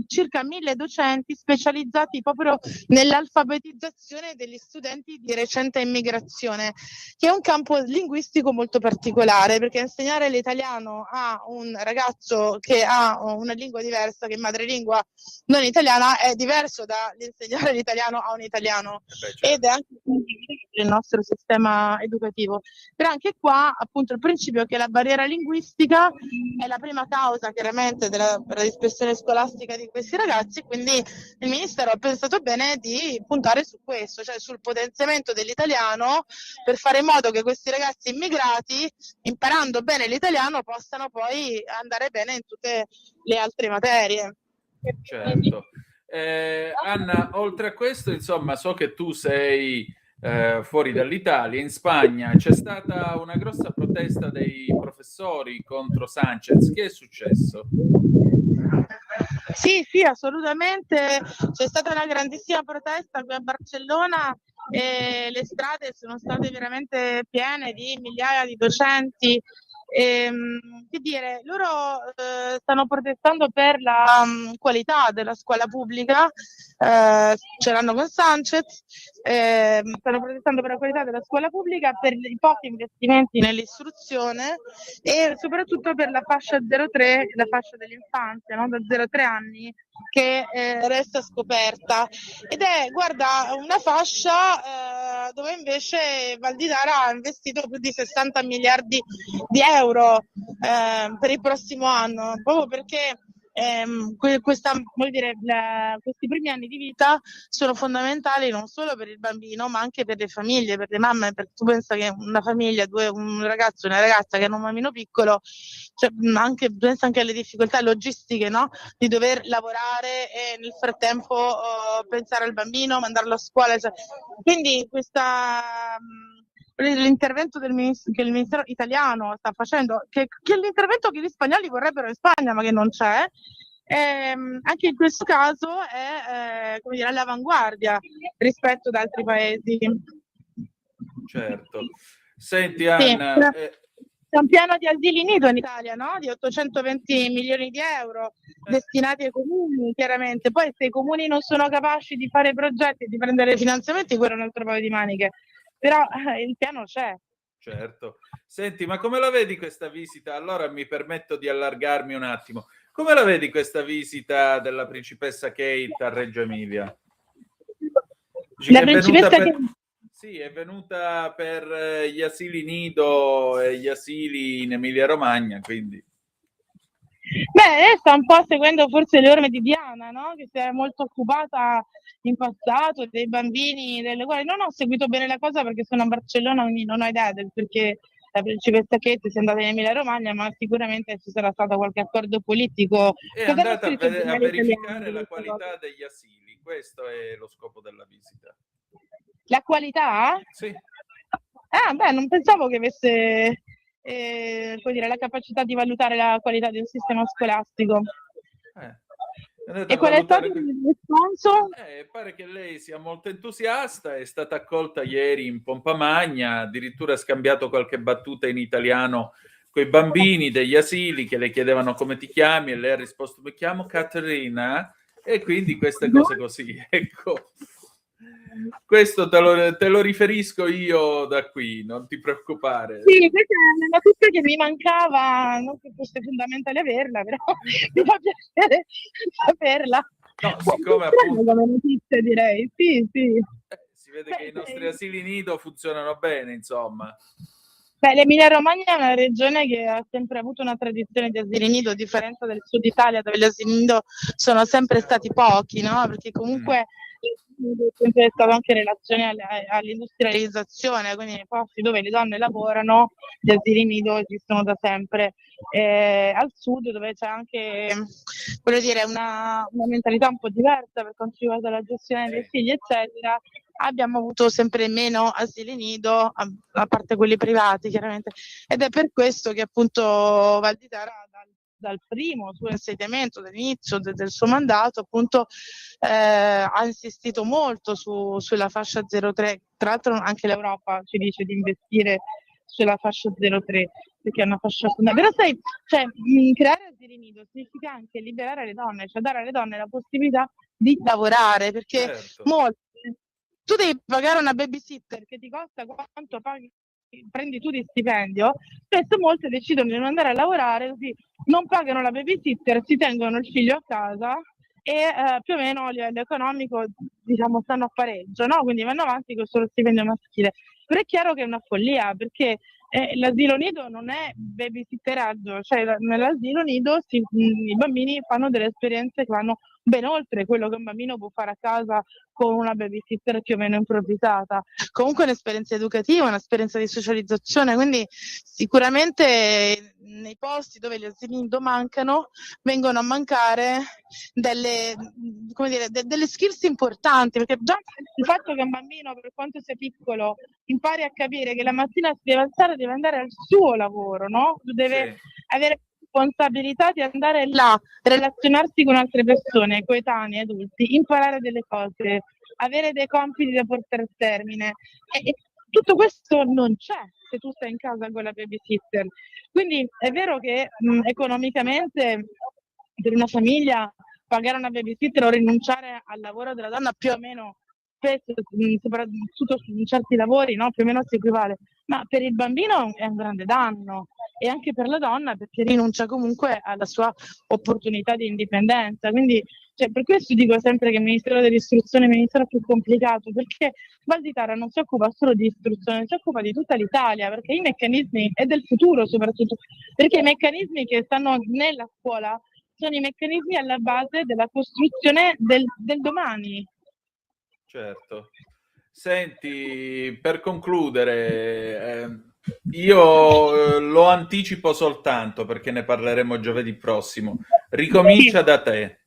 circa 1000 docenti specializzati proprio nell'alfabetizzazione degli studenti di recente immigrazione, che è un campo linguistico molto particolare, perché insegnare l'italiano a un ragazzo che ha una lingua diversa, che è madrelingua non italiana, è diverso dall'insegnare l'italiano a un italiano, ed è anche il nostro sistema educativo. Però anche qua appunto il principio è che la barriera linguistica è la prima causa chiaramente per la dispersione scolastica di questi ragazzi, quindi il Ministero ha pensato bene di puntare su questo, cioè sul potenziamento dell'italiano, per fare in modo che questi ragazzi immigrati, imparando bene l'italiano, possano poi andare bene in tutte le altre materie. Certo. Anna, oltre a questo, insomma, so che tu sei fuori dall'Italia, in Spagna c'è stata una grossa protesta dei professori contro Sánchez. Che è successo? Sì, assolutamente. C'è stata una grandissima protesta qui a Barcellona e le strade sono state veramente piene di migliaia di docenti. Che dire, loro stanno protestando per la qualità della scuola pubblica, ce l'hanno con Sánchez, stanno protestando per la qualità della scuola pubblica, per i pochi investimenti nell'istruzione e soprattutto per la fascia 03, la fascia dell'infanzia, no? Da 0-3 anni, che resta scoperta, ed è, guarda, una fascia dove invece Valditara ha investito più di 60 miliardi di euro per il prossimo anno, proprio perché questi primi anni di vita sono fondamentali non solo per il bambino ma anche per le famiglie, per le mamme, perché tu pensa che una famiglia, un ragazzo e una ragazza che hanno un bambino piccolo, cioè, pensa anche alle difficoltà logistiche, no? Di dover lavorare e nel frattempo pensare al bambino, mandarlo a scuola, cioè. Quindi l'intervento che il Ministero italiano sta facendo, che è l'intervento che gli spagnoli vorrebbero in Spagna ma che non c'è, anche in questo caso è come dire, all'avanguardia rispetto ad altri paesi. Certo. Senti Anna, c'è un piano di asili nido in Italia, no? Di 820 milioni di euro destinati ai comuni, chiaramente. Poi se i comuni non sono capaci di fare progetti e di prendere finanziamenti, quello è un altro paio di maniche. Però il piano c'è. Certo. Senti, ma come la vedi questa visita? Allora mi permetto di allargarmi un attimo. Come la vedi questa visita della principessa Kate a Reggio Emilia? La principessa Sì, è venuta per gli asili nido e gli asili in Emilia-Romagna, quindi... Beh, sta un po' seguendo forse le orme di Diana, no? Che si è molto occupata in passato dei bambini, delle quali non ho seguito bene la cosa perché sono a Barcellona, quindi non ho idea del perché la principessa Kate sia andata in Emilia-Romagna, ma sicuramente ci sarà stato qualche accordo politico. È andata a verificare la qualità degli asili, questo è lo scopo della visita. La qualità? Sì. Beh, non pensavo che avesse la capacità di valutare la qualità di un sistema scolastico. E qual è stato il responso? Pare che lei sia molto entusiasta, è stata accolta ieri in pompa magna, addirittura ha scambiato qualche battuta in italiano con i bambini degli asili che le chiedevano come ti chiami e lei ha risposto mi chiamo Caterina, e quindi queste cose così, ecco. Questo te lo riferisco io da qui, non ti preoccupare. Sì, questa è una notizia che mi mancava, non che fosse fondamentale averla, però mi fa piacere saperla. No, siccome appunto... come notizia, direi, sì. si vede che i nostri asili nido funzionano bene, insomma. Beh, l'Emilia-Romagna è una regione che ha sempre avuto una tradizione di asili nido, a differenza del sud Italia, dove gli asili nido sono sempre stati pochi, no? Perché comunque è sempre stato anche in relazione all'industrializzazione, quindi nei posti dove le donne lavorano, gli asili nido esistono da sempre. Al sud, dove c'è anche, voglio dire, una mentalità un po' diversa per quanto riguarda la gestione dei figli, eccetera, abbiamo avuto sempre meno asili nido, a parte quelli privati chiaramente, ed è per questo che appunto Valditara dal primo suo insediamento, dall'inizio del suo mandato, appunto ha insistito molto sulla fascia 03. Tra l'altro anche l'Europa ci dice di investire sulla fascia 03, perché è una fascia fondamentale. Però sai, cioè, creare asili nido significa anche liberare le donne, cioè dare alle donne la possibilità di lavorare, perché tu devi pagare una babysitter che ti costa quanto prendi tu di stipendio, spesso molte decidono di non andare a lavorare, così non pagano la babysitter, si tengono il figlio a casa e più o meno a livello economico, diciamo, stanno a pareggio, no? Quindi vanno avanti con solo stipendio maschile. Però è chiaro che è una follia, perché l'asilo nido non è babysitteraggio, cioè nell'asilo nido i bambini fanno delle esperienze che vanno ben oltre quello che un bambino può fare a casa con una babysitter più o meno improvvisata. Comunque è un'esperienza educativa, un'esperienza di socializzazione, quindi sicuramente nei posti dove gli asili nido mancano, vengono a mancare delle skills importanti, perché già il fatto che un bambino, per quanto sia piccolo, impari a capire che la mattina si deve alzare, deve andare al suo lavoro, no? Deve avere responsabilità di andare là, relazionarsi con altre persone, coetanei, adulti, imparare delle cose, avere dei compiti da portare a termine. E tutto questo non c'è se tu stai in casa con la babysitter. Quindi è vero che economicamente per una famiglia pagare una babysitter o rinunciare al lavoro della donna più o meno, spesso, soprattutto su certi lavori, no? Più o meno si equivale, ma per il bambino è un grande danno, e anche per la donna, perché rinuncia comunque alla sua opportunità di indipendenza. Quindi per questo dico sempre che il Ministero dell'Istruzione è il ministero più complicato, perché Valditara non si occupa solo di istruzione, si occupa di tutta l'Italia, perché i meccanismi, e del futuro soprattutto, perché i meccanismi che stanno nella scuola sono i meccanismi alla base della costruzione del domani. Certo. Senti, per concludere, io lo anticipo soltanto perché ne parleremo giovedì prossimo. Ricomincia da te.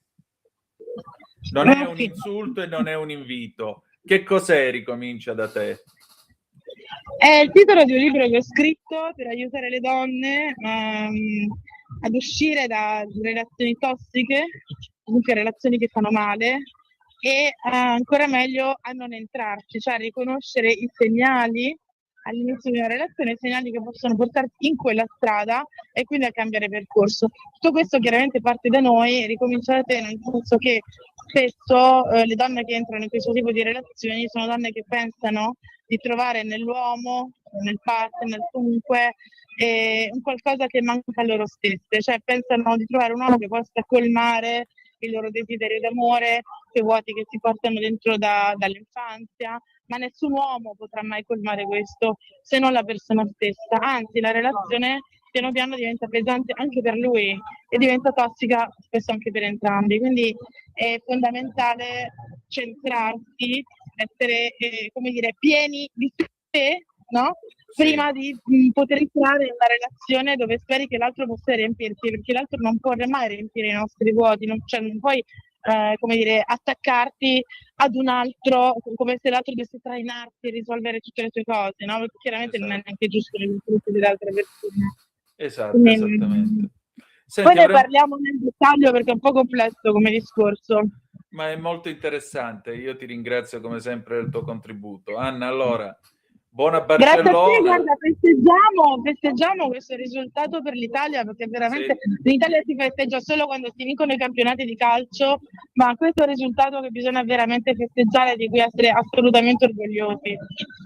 Non è un insulto e non è un invito. Che cos'è Ricomincia da te? È il titolo di un libro che ho scritto per aiutare le donne ad uscire da relazioni tossiche, comunque relazioni che fanno male, e ancora meglio a non entrarci, cioè a riconoscere i segnali all'inizio di una relazione, i segnali che possono portarti in quella strada e quindi a cambiare percorso. Tutto questo chiaramente parte da noi, ricomincia da te, nel senso che spesso le donne che entrano in questo tipo di relazioni sono donne che pensano di trovare nell'uomo, nel partner, comunque un qualcosa che manca a loro stesse, cioè pensano di trovare un uomo che possa colmare il loro desiderio d'amore, quei vuoti che si portano dentro dall'infanzia, ma nessun uomo potrà mai colmare questo se non la persona stessa, anzi la relazione piano piano diventa pesante anche per lui e diventa tossica spesso anche per entrambi, quindi è fondamentale centrarsi, essere come dire, pieni di sé, no? Prima di poter entrare in una relazione dove speri che l'altro possa riempirti, perché l'altro non può mai riempire i nostri vuoti, non puoi come dire, attaccarti ad un altro come se l'altro dovesse trainarti e risolvere tutte le tue cose, no? Perché chiaramente non è neanche giusto nei confronti delle altre persone. Esatto, esattamente. Senti, poi ne parliamo nel dettaglio perché è un po' complesso come discorso. Ma è molto interessante, io ti ringrazio come sempre del tuo contributo. Anna, allora, buona Barcellona. Grazie a te, guarda, festeggiamo questo risultato per l'Italia, perché veramente l'Italia si festeggia solo quando si vincono i campionati di calcio, ma questo è un risultato che bisogna veramente festeggiare, di cui essere assolutamente orgogliosi.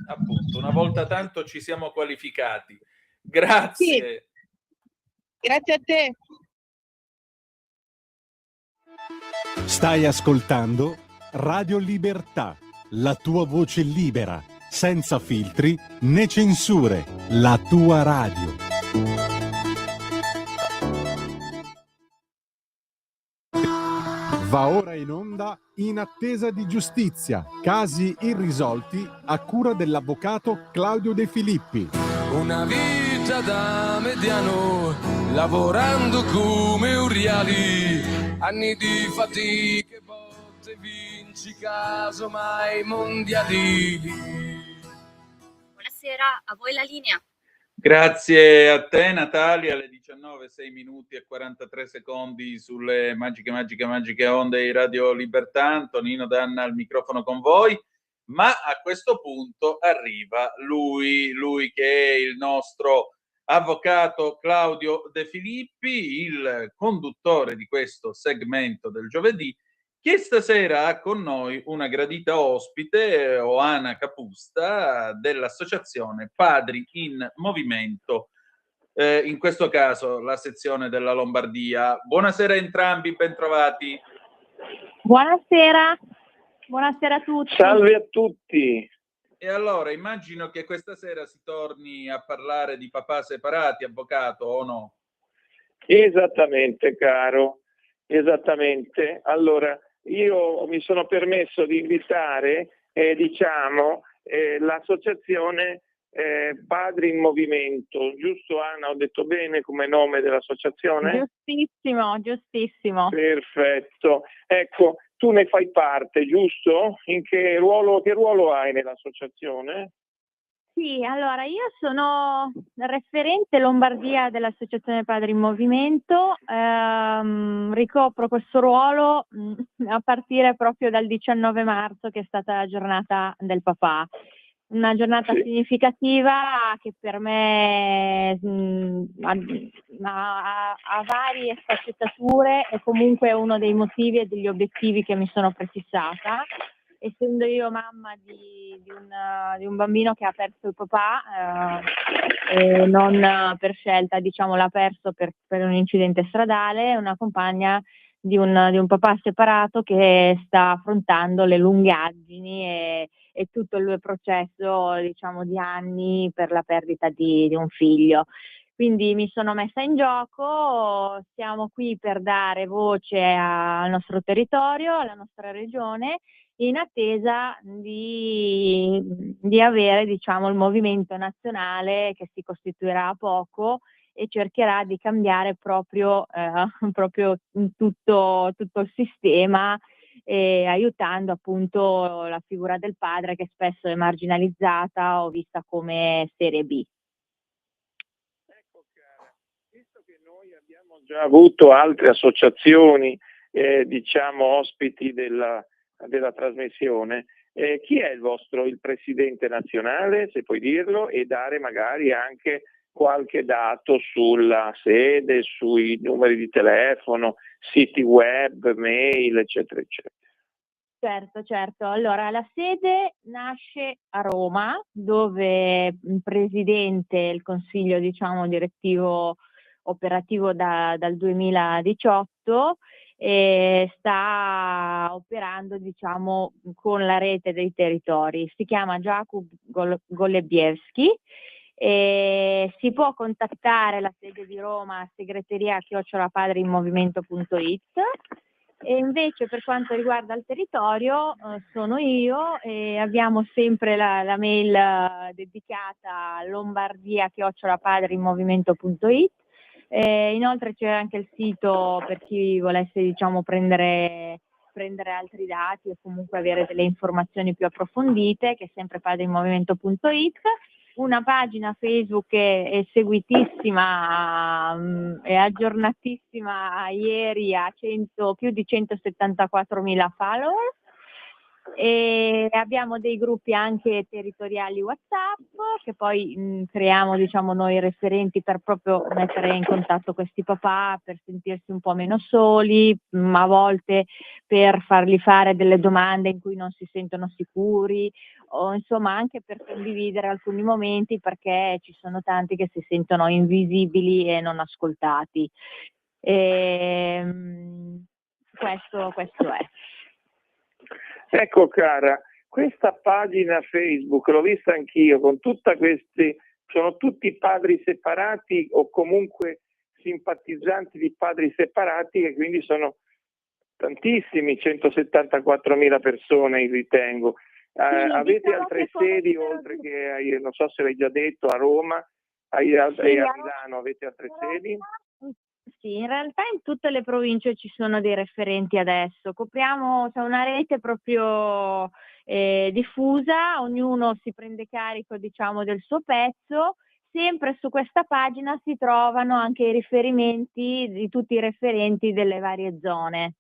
Appunto, una volta tanto ci siamo qualificati. Grazie. Sì. Grazie a te. Stai ascoltando Radio Libertà, la tua voce libera, senza filtri né censure, la tua radio. Va ora in onda In attesa di giustizia, casi irrisolti a cura dell'avvocato Claudio De Filippi. Una vita da mediano, lavorando come un reali, anni di fatiche, botte, vinci casomai mondiali. Buonasera, a voi la linea. Grazie a te Natalia, alle 19, 6 minuti e 43 secondi sulle magiche onde di Radio Libertà. Antonino Danna al microfono con voi, ma a questo punto arriva lui che è il nostro avvocato Claudio De Filippi, il conduttore di questo segmento del giovedì, che stasera ha con noi una gradita ospite, Oana Capusta, dell'associazione Padri in Movimento, in questo caso la sezione della Lombardia. Buonasera a entrambi, bentrovati. Buonasera, buonasera a tutti. Salve a tutti. E allora, immagino che questa sera si torni a parlare di papà separati, avvocato, o no? Esattamente, caro, esattamente. Allora, io mi sono permesso di invitare, l'associazione Padri in Movimento, giusto Anna? Ho detto bene come nome dell'associazione? Giustissimo, giustissimo. Perfetto. Ecco, tu ne fai parte, giusto? In che ruolo hai nell'associazione? Sì, allora io sono referente Lombardia dell'Associazione Padri in Movimento, ricopro questo ruolo a partire proprio dal 19 marzo, che è stata la giornata del papà. Una giornata significativa che per me ha varie sfaccettature e comunque è uno dei motivi e degli obiettivi che mi sono prefissata. Essendo io mamma di un bambino che ha perso il papà, e non per scelta, diciamo, l'ha perso per un incidente stradale, una compagna di un papà separato che sta affrontando le lungaggini e tutto il processo, diciamo, di anni per la perdita di un figlio. Quindi mi sono messa in gioco, siamo qui per dare voce al nostro territorio, alla nostra regione, in attesa di avere, diciamo, il movimento nazionale che si costituirà a poco e cercherà di cambiare proprio tutto il sistema, aiutando appunto la figura del padre, che spesso è marginalizzata o vista come serie B. Ecco, cara, visto che noi abbiamo già avuto altre associazioni, ospiti della trasmissione, chi è il presidente nazionale, se puoi dirlo, e dare magari anche qualche dato sulla sede, sui numeri di telefono, siti web, mail, eccetera, eccetera. Certo. Allora, la sede nasce a Roma, dove il presidente, il consiglio, diciamo, direttivo operativo dal 2018, sta operando, diciamo, con la rete dei territori. Si chiama Jakub Golebiewski. Si può contattare la sede di Roma a segreteria@padriinmovimento.it, e invece per quanto riguarda il territorio sono io, e abbiamo sempre la mail dedicata lombardia@padriinmovimento.it. Inoltre c'è anche il sito per chi volesse, diciamo, prendere altri dati o comunque avere delle informazioni più approfondite, che è sempre padriinmovimento.it. Una pagina Facebook che è seguitissima e aggiornatissima, ieri a più di 174.000 follower, e abbiamo dei gruppi anche territoriali WhatsApp che poi creiamo, diciamo, noi referenti per proprio mettere in contatto questi papà, per sentirsi un po' meno soli, ma a volte per fargli fare delle domande in cui non si sentono sicuri, o insomma anche per condividere alcuni momenti, perché ci sono tanti che si sentono invisibili e non ascoltati. Questo è. Ecco, cara, questa pagina Facebook, l'ho vista anch'io, con tutta questi, sono tutti padri separati o comunque simpatizzanti di padri separati, e quindi sono tantissimi, 174.000 persone ritengo. Avete altre sedi, oltre che, non so se l'hai già detto, a Roma e a Milano, avete altre sedi? Sì, in realtà in tutte le province ci sono dei referenti adesso. Copriamo, c'è una rete proprio diffusa, ognuno si prende carico, diciamo, del suo pezzo. Sempre su questa pagina si trovano anche i riferimenti di tutti i referenti delle varie zone.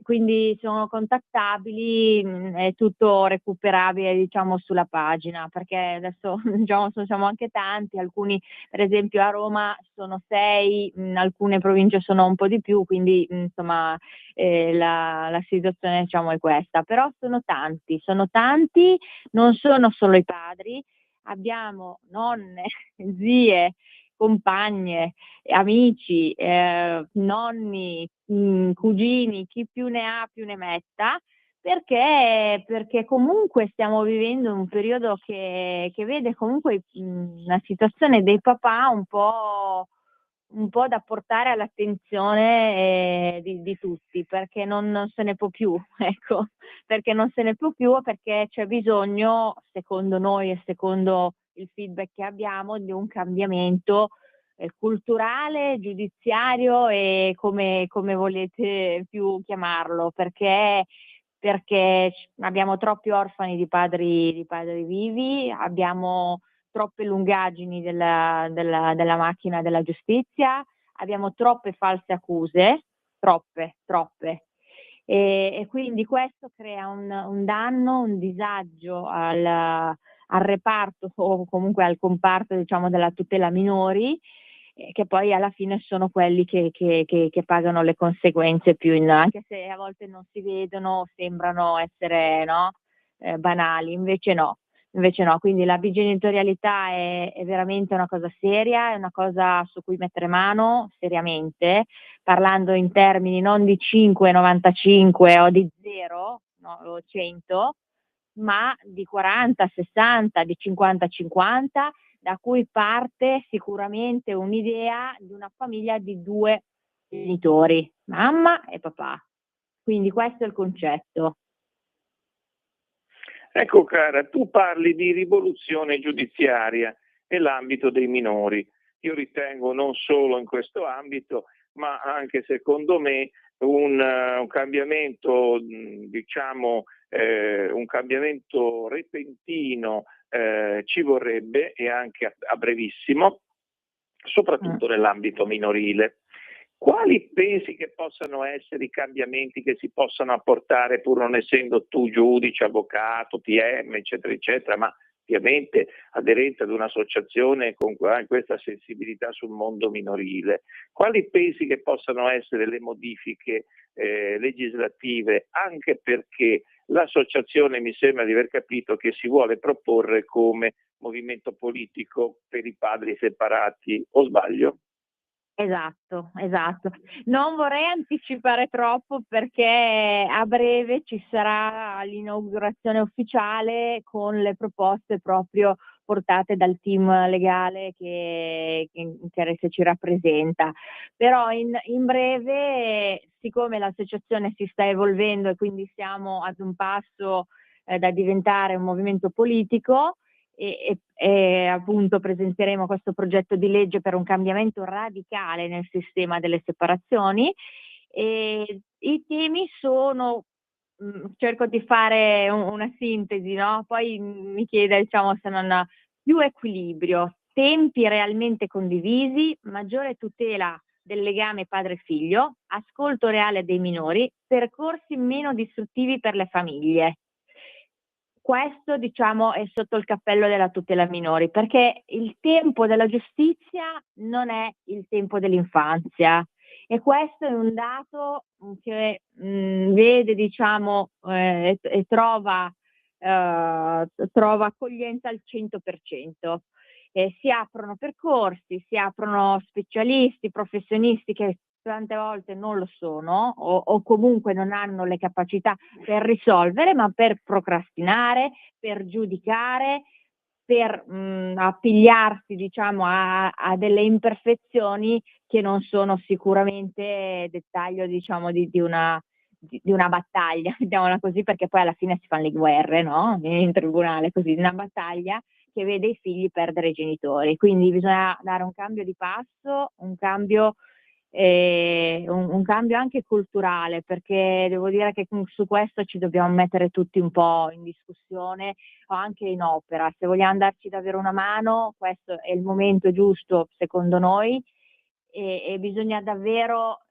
Quindi sono contattabili, è tutto recuperabile, diciamo, sulla pagina, perché adesso diciamo, siamo anche tanti, alcuni per esempio a Roma sono 6, in alcune province sono un po' di più, quindi insomma la situazione, diciamo, è questa, però sono tanti, non sono solo i padri, abbiamo nonne, zie, compagne, amici, nonni, cugini, chi più ne ha più ne metta, perché comunque stiamo vivendo un periodo che vede comunque una situazione dei papà un po' da portare all'attenzione di tutti, perché non se ne può più, ecco, perché non se ne può più, perché c'è bisogno, secondo noi e secondo il feedback che abbiamo, di un cambiamento culturale, giudiziario e come volete più chiamarlo, perché abbiamo troppi orfani di padri vivi, abbiamo troppe lungaggini della macchina della giustizia, abbiamo troppe false accuse, troppe. E quindi questo crea un danno, un disagio al reparto o comunque al comparto, diciamo, della tutela minori, che poi alla fine sono quelli che pagano le conseguenze più anche se a volte non si vedono, sembrano essere banali, invece no, quindi la bigenitorialità è veramente una cosa seria, è una cosa su cui mettere mano seriamente, parlando in termini non di 5,95 o di 0, no, o 100, ma di 40, 60, di 50-50, da cui parte sicuramente un'idea di una famiglia di 2 genitori, mamma e papà. Quindi questo è il concetto. Ecco cara, tu parli di rivoluzione giudiziaria nell'ambito dei minori. Io ritengo non solo in questo ambito, ma anche secondo me un cambiamento, diciamo, un cambiamento repentino ci vorrebbe, e anche a brevissimo, soprattutto nell'ambito minorile. Quali pensi che possano essere i cambiamenti che si possano apportare, pur non essendo tu giudice, avvocato, PM, eccetera, eccetera, ma ovviamente aderente ad un'associazione con questa sensibilità sul mondo minorile? Quali pensi che possano essere le modifiche legislative, anche perché l'associazione mi sembra di aver capito che si vuole proporre come movimento politico per i padri separati, o sbaglio? Esatto. Non vorrei anticipare troppo perché a breve ci sarà l'inaugurazione ufficiale con le proposte proprio portate dal team legale che ci rappresenta. Però in breve, siccome l'associazione si sta evolvendo e quindi siamo ad un passo da diventare un movimento politico, e appunto presenteremo questo progetto di legge per un cambiamento radicale nel sistema delle separazioni, e i temi sono, cerco di fare una sintesi, no? Poi mi chiede, diciamo, se non ha più equilibrio, tempi realmente condivisi, maggiore tutela del legame padre-figlio, ascolto reale dei minori, percorsi meno distruttivi per le famiglie. Questo, diciamo, è sotto il cappello della tutela minori, perché il tempo della giustizia non è il tempo dell'infanzia, e questo è un dato che vede, diciamo, e trova accoglienza al 100%. Si aprono percorsi, si aprono specialisti, professionisti che tante volte non lo sono o comunque non hanno le capacità per risolvere, ma per procrastinare, per giudicare, per appigliarsi, diciamo, a delle imperfezioni che non sono sicuramente dettaglio, diciamo, di una battaglia, mettiamola così, perché poi alla fine si fanno le guerre, no? In tribunale, così, una battaglia che vede i figli perdere i genitori. Quindi bisogna dare un cambio di passo, un cambio anche culturale, perché devo dire che su questo ci dobbiamo mettere tutti un po' in discussione o anche in opera. Se vogliamo darci davvero una mano, questo è il momento giusto, secondo noi, e bisogna davvero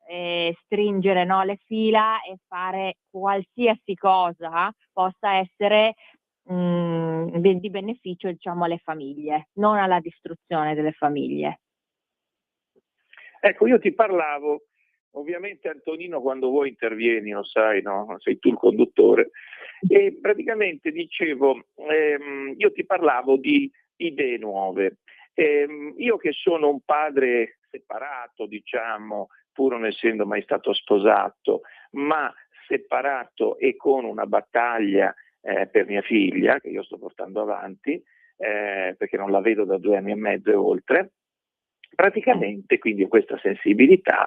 stringere, no, le fila e fare qualsiasi cosa possa essere di beneficio, diciamo, alle famiglie, non alla distruzione delle famiglie. Ecco, io ti parlavo, ovviamente Antonino quando vuoi intervieni, lo sai, no? Sei tu il conduttore, e praticamente dicevo, io ti parlavo di idee nuove. Io che sono un padre separato, diciamo, pur non essendo mai stato sposato, ma separato e con una battaglia per mia figlia, che io sto portando avanti, perché non la vedo da 2 anni e mezzo e oltre, praticamente, quindi ho questa sensibilità,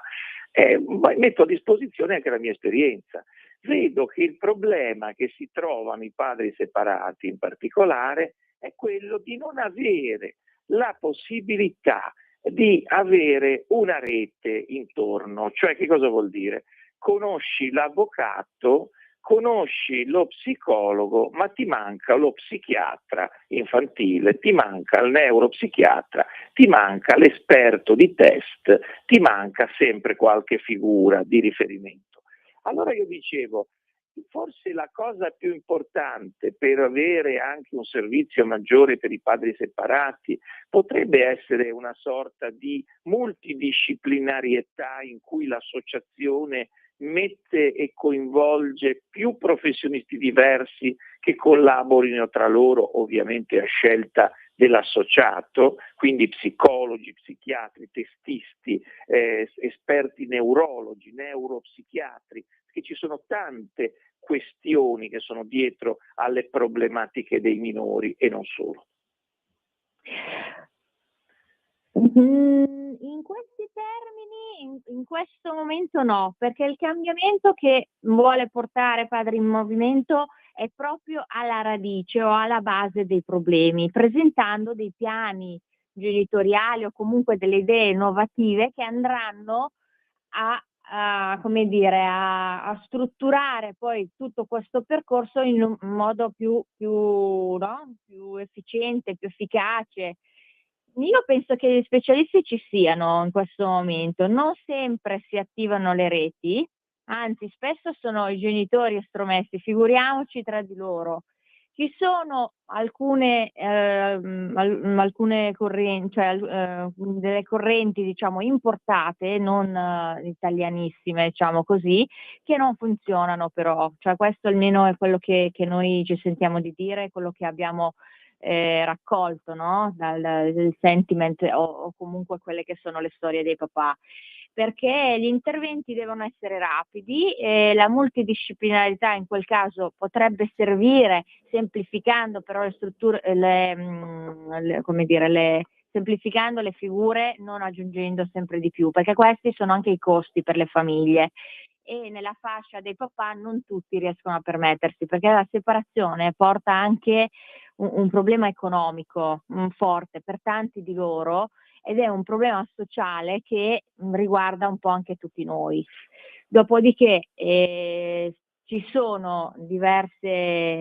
metto a disposizione anche la mia esperienza. Vedo che il problema che si trovano i padri separati in particolare è quello di non avere la possibilità di avere una rete intorno. Cioè, che cosa vuol dire? Conosci l'avvocato, conosci lo psicologo, ma ti manca lo psichiatra infantile, ti manca il neuropsichiatra, ti manca l'esperto di test, ti manca sempre qualche figura di riferimento. Allora io dicevo, forse la cosa più importante per avere anche un servizio maggiore per i padri separati potrebbe essere una sorta di multidisciplinarietà in cui l'associazione mette e coinvolge più professionisti diversi che collaborino tra loro, ovviamente a scelta dell'associato, quindi psicologi, psichiatri, testisti, esperti neurologi, neuropsichiatri, che ci sono tante questioni che sono dietro alle problematiche dei minori e non solo. In questi termini, in questo momento no, perché il cambiamento che vuole portare Padri in Movimento è proprio alla radice o alla base dei problemi, presentando dei piani genitoriali o comunque delle idee innovative che andranno a strutturare poi tutto questo percorso in un modo più efficiente, più efficace. Io penso che gli specialisti ci siano in questo momento, non sempre si attivano le reti, anzi spesso sono i genitori estromessi, figuriamoci tra di loro. Ci sono alcune correnti, delle correnti, diciamo, importate, non italianissime, diciamo così, che non funzionano però, cioè questo almeno è quello che noi ci sentiamo di dire, quello che abbiamo raccolto, no? Dal sentiment o comunque quelle che sono le storie dei papà, perché gli interventi devono essere rapidi e la multidisciplinarità in quel caso potrebbe servire, semplificando però le strutture, semplificando le figure, non aggiungendo sempre di più, perché questi sono anche i costi per le famiglie. E nella fascia dei papà non tutti riescono a permettersi, perché la separazione porta anche un problema economico forte per tanti di loro ed è un problema sociale che riguarda un po' anche tutti noi. Dopodiché ci sono diverse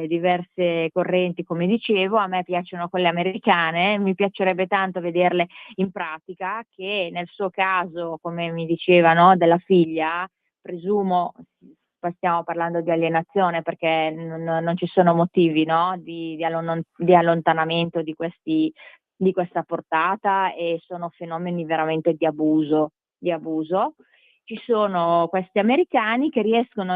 correnti, come dicevo, a me piacciono quelle americane, mi piacerebbe tanto vederle in pratica, che nel suo caso, come mi diceva, no, della figlia, presumo stiamo parlando di alienazione perché non ci sono motivi, no, di allontanamento di questa portata e sono fenomeni veramente di abuso. Ci sono questi americani che riescono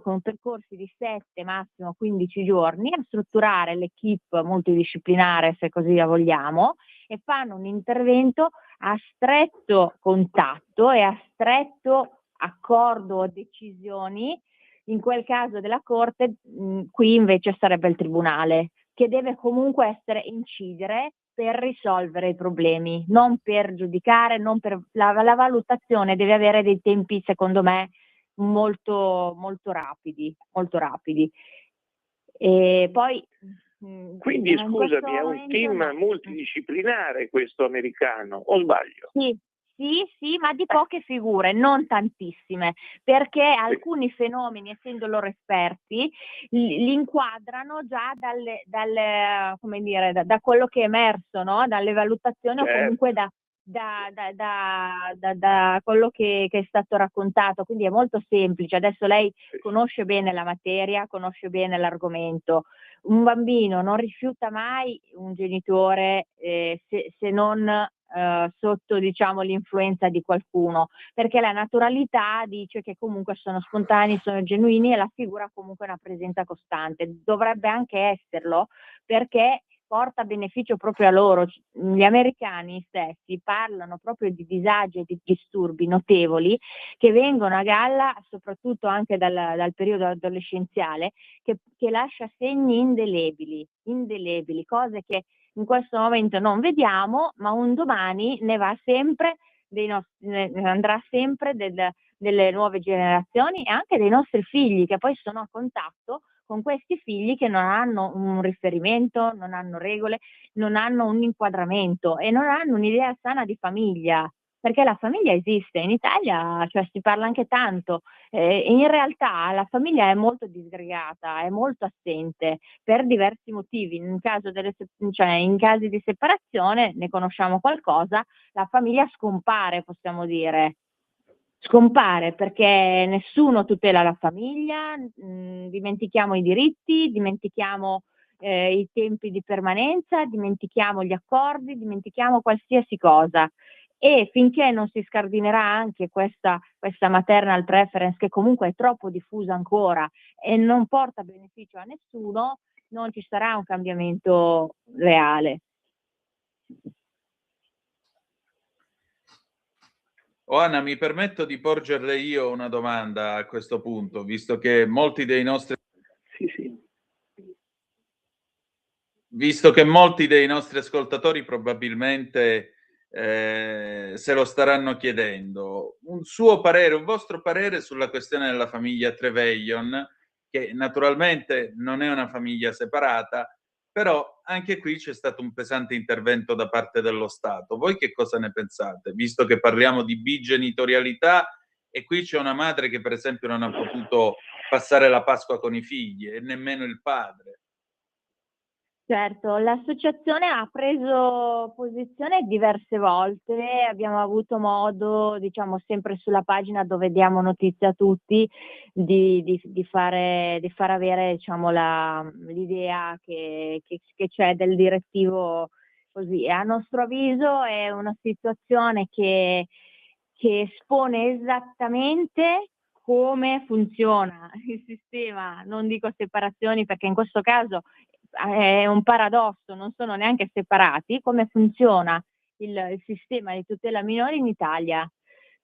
con percorsi di 7, massimo 15 giorni a strutturare l'equipe multidisciplinare, se così la vogliamo, e fanno un intervento a stretto contatto e a stretto accordo o decisioni, in quel caso della Corte, qui invece sarebbe il Tribunale, che deve comunque incidere per risolvere i problemi, non per giudicare, non per la valutazione deve avere dei tempi, secondo me, molto rapidi. E poi Quindi scusami, è un team multidisciplinare questo americano, o sbaglio? Sì, ma di poche figure, non tantissime, perché alcuni fenomeni, essendo loro esperti, li inquadrano già come dire, da quello che è emerso, no? Dalle valutazioni o comunque da quello che è stato raccontato, quindi è molto semplice. Adesso lei conosce bene la materia, conosce bene l'argomento. Un bambino non rifiuta mai un genitore se non sotto, diciamo, l'influenza di qualcuno, perché la naturalità dice che comunque sono spontanei, sono genuini e la figura comunque è una presenza costante. Dovrebbe anche esserlo, perché porta beneficio proprio a loro. Gli americani stessi parlano proprio di disagi e di disturbi notevoli che vengono a galla soprattutto anche dal periodo adolescenziale, che lascia segni indelebili, cose che in questo momento non vediamo, ma un domani ne va sempre ne andrà sempre delle nuove generazioni e anche dei nostri figli, che poi sono a contatto con questi figli che non hanno un riferimento, non hanno regole, non hanno un inquadramento e non hanno un'idea sana di famiglia, perché la famiglia esiste in Italia, cioè si parla anche tanto, in realtà la famiglia è molto disgregata, è molto assente per diversi motivi. In casi di separazione, ne conosciamo qualcosa, la famiglia scompare, possiamo dire. Scompare perché nessuno tutela la famiglia, dimentichiamo i diritti, dimentichiamo i tempi di permanenza, dimentichiamo gli accordi, dimentichiamo qualsiasi cosa. E finché non si scardinerà anche questa maternal preference, che comunque è troppo diffusa ancora e non porta beneficio a nessuno, non ci sarà un cambiamento reale. Anna, mi permetto di porgerle io una domanda a questo punto, visto che molti dei nostri ascoltatori probabilmente se lo staranno chiedendo. Un vostro parere sulla questione della famiglia Trevelyan, che naturalmente non è una famiglia separata, però anche qui c'è stato un pesante intervento da parte dello Stato. Voi che cosa ne pensate? Visto che parliamo di bigenitorialità e qui c'è una madre che per esempio non ha potuto passare la Pasqua con i figli e nemmeno il padre. Certo, l'associazione ha preso posizione diverse volte, abbiamo avuto modo, diciamo sempre sulla pagina dove diamo notizia a tutti, di far avere, diciamo, l'idea che c'è del direttivo così. E a nostro avviso è una situazione che espone esattamente come funziona il sistema, non dico separazioni perché in questo caso è un paradosso, non sono neanche separati, come funziona il sistema di tutela minore in Italia.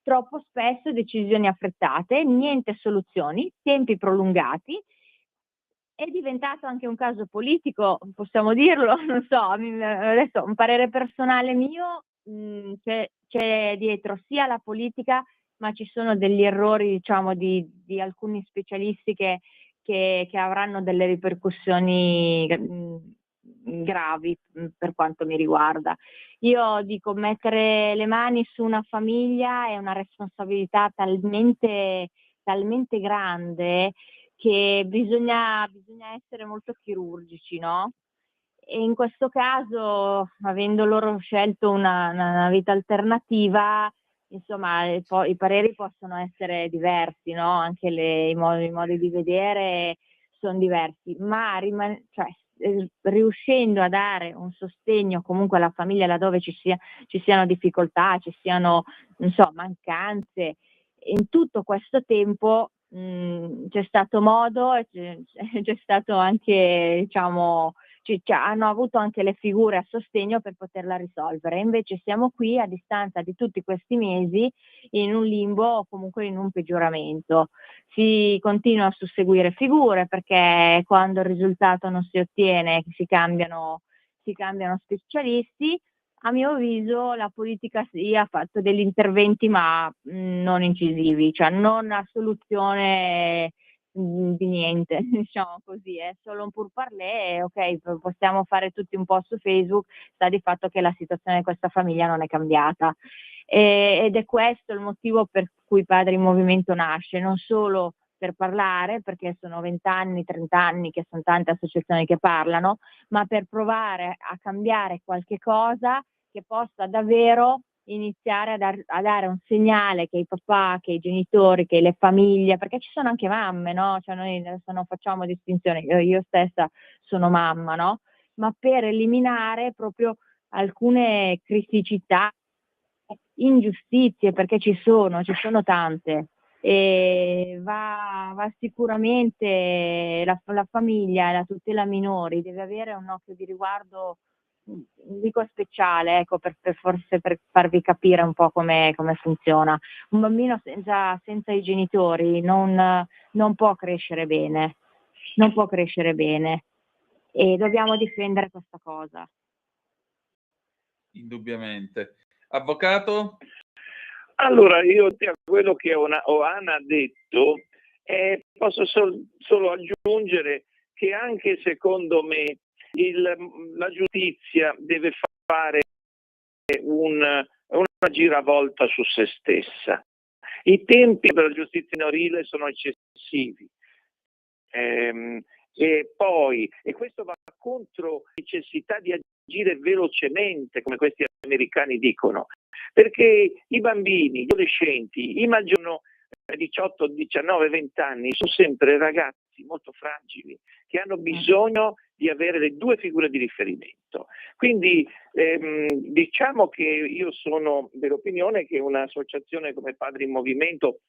Troppo spesso decisioni affrettate, niente soluzioni, tempi prolungati. È diventato anche un caso politico, possiamo dirlo, non so, adesso un parere personale mio, c'è dietro sia la politica, ma ci sono degli errori, diciamo, di alcuni specialisti che avranno delle ripercussioni gravi per quanto mi riguarda. Io dico, mettere le mani su una famiglia è una responsabilità talmente grande che bisogna essere molto chirurgici, no? E in questo caso, avendo loro scelto una vita alternativa, insomma, i pareri possono essere diversi, no? Anche i modi di vedere sono diversi, ma riuscendo a dare un sostegno comunque alla famiglia laddove ci siano difficoltà, ci siano, non so, mancanze, in tutto questo tempo c'è stato modo, c'è stato anche, diciamo, hanno avuto anche le figure a sostegno per poterla risolvere. Invece siamo qui a distanza di tutti questi mesi in un limbo o comunque in un peggioramento. Si continua a susseguire figure perché quando il risultato non si ottiene si cambiano specialisti. A mio avviso la politica sì, ha fatto degli interventi ma non incisivi, cioè non a soluzione di niente, diciamo così, è solo un pourparlers, ok, possiamo fare tutti un post su Facebook, sta di fatto che la situazione di questa famiglia non è cambiata. Ed è questo il motivo per cui Padri in Movimento nasce, non solo per parlare, perché sono 20 anni, 30 anni che sono tante associazioni che parlano, ma per provare a cambiare qualche cosa che possa davvero iniziare a dare un segnale che i papà, che i genitori, che le famiglie, perché ci sono anche mamme, no? Cioè noi adesso non facciamo distinzione, io stessa sono mamma, no? Ma per eliminare proprio alcune criticità, ingiustizie, perché ci sono tante. E va sicuramente la famiglia e la tutela minori deve avere un occhio di riguardo, dico speciale, ecco, forse per farvi capire un po' come funziona. Un bambino senza i genitori non può crescere bene, e dobbiamo difendere questa cosa. Indubbiamente. Avvocato? Allora, io a quello che Oana ha detto, posso solo aggiungere che anche secondo me la giustizia deve fare una giravolta su se stessa. I tempi della giustizia minorile sono eccessivi. E questo va contro la necessità di agire velocemente, come questi americani dicono, perché i bambini, gli adolescenti, i maggiori 18, 19, 20 anni sono sempre ragazzi molto fragili che hanno bisogno di avere le due figure di riferimento. Quindi diciamo che io sono dell'opinione che un'associazione come Padri in Movimento,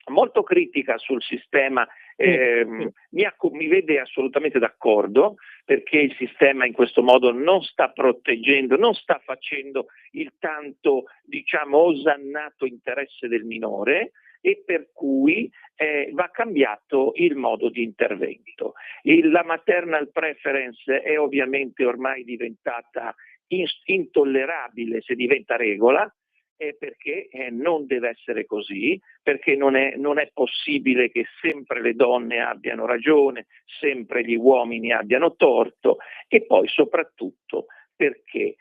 molto critica sul sistema, mi vede assolutamente d'accordo, perché il sistema in questo modo non sta proteggendo, non sta facendo il tanto, diciamo, osannato interesse del minore, e per cui va cambiato il modo di intervento. La maternal preference è ovviamente ormai diventata intollerabile se diventa regola, perché non deve essere così, perché non è possibile che sempre le donne abbiano ragione, sempre gli uomini abbiano torto, e poi soprattutto perché,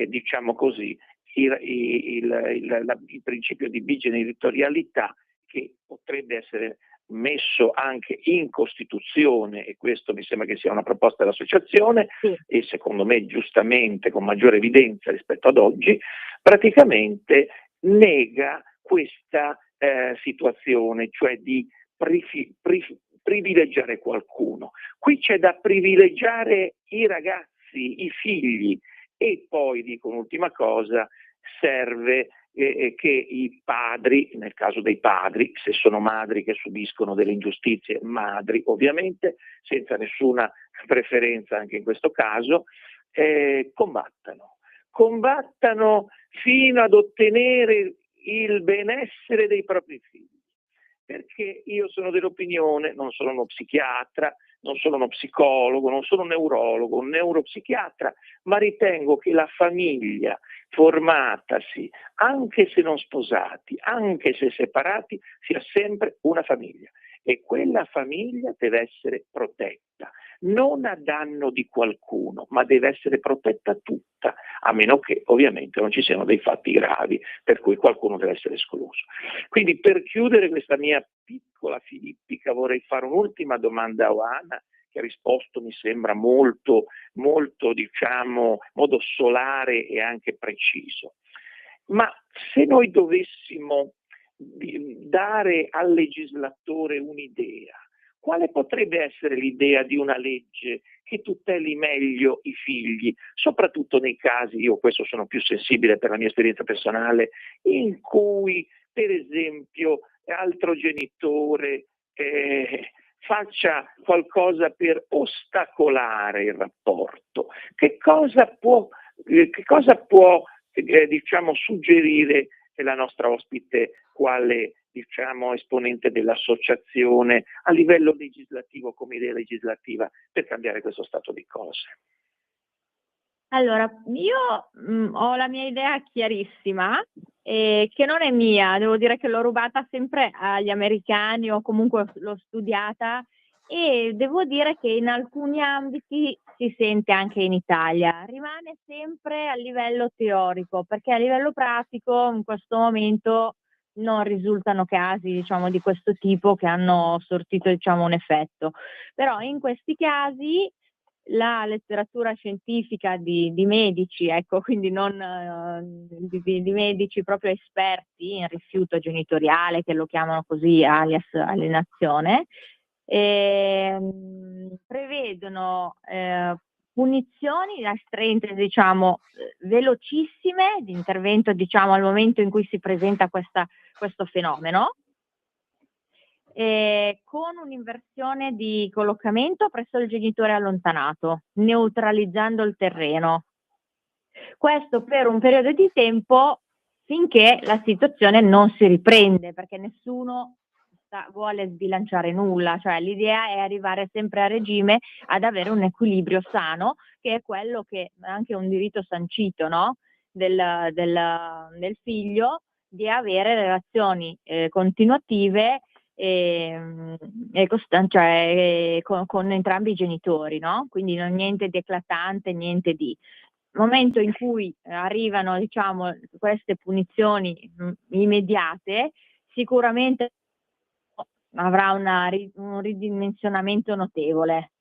diciamo così, il principio di bigenitorialità, che potrebbe essere messo anche in Costituzione, e questo mi sembra che sia una proposta dell'associazione, e secondo me giustamente, con maggiore evidenza rispetto ad oggi, praticamente nega questa situazione, cioè di privilegiare qualcuno. Qui c'è da privilegiare i ragazzi, i figli, e poi, dico un'ultima cosa, serve che i padri, nel caso dei padri, se sono madri che subiscono delle ingiustizie, madri ovviamente, senza nessuna preferenza anche in questo caso, combattano fino ad ottenere il benessere dei propri figli. Perché io sono dell'opinione, non sono uno psichiatra, non sono uno psicologo, non sono un neurologo, un neuropsichiatra, ma ritengo che la famiglia formatasi, anche se non sposati, anche se separati, sia sempre una famiglia, e quella famiglia deve essere protetta, non a danno di qualcuno, ma deve essere protetta tutta, a meno che ovviamente non ci siano dei fatti gravi per cui qualcuno deve essere escluso. Quindi, per chiudere questa mia piccola filippica, vorrei fare un'ultima domanda a Oana, che ha risposto, mi sembra, molto, diciamo, modo solare e anche preciso. Ma se noi dovessimo dare al legislatore un'idea, quale potrebbe essere l'idea di una legge che tuteli meglio i figli, soprattutto nei casi, io questo sono più sensibile per la mia esperienza personale, in cui per esempio l'altro genitore faccia qualcosa per ostacolare il rapporto. Che cosa può diciamo, suggerire la nostra ospite quale esponente dell'associazione a livello legislativo, come idea legislativa, per cambiare questo stato di cose? Allora, io ho la mia idea chiarissima, che non è mia, devo dire che l'ho rubata sempre agli americani o comunque l'ho studiata, e devo dire che in alcuni ambiti si sente anche in Italia. Rimane sempre a livello teorico, perché a livello pratico in questo momento non risultano casi, diciamo, di questo tipo che hanno sortito, diciamo, un effetto. Però in questi casi la letteratura scientifica di medici, ecco, quindi non di medici proprio esperti in rifiuto genitoriale, che lo chiamano così, alias alienazione, prevedono punizioni restrinte, diciamo, velocissime di intervento, diciamo, al momento in cui si presenta questo fenomeno, con un'inversione di collocamento presso il genitore allontanato, neutralizzando il terreno. Questo per un periodo di tempo finché la situazione non si riprende, perché nessuno vuole sbilanciare nulla, cioè l'idea è arrivare sempre a regime ad avere un equilibrio sano, che è quello che è anche un diritto sancito, no? del figlio, di avere relazioni continuative con entrambi i genitori, no? Quindi non niente di eclatante, niente di. Nel momento in cui arrivano, diciamo, queste punizioni immediate, sicuramente avrà un ridimensionamento notevole,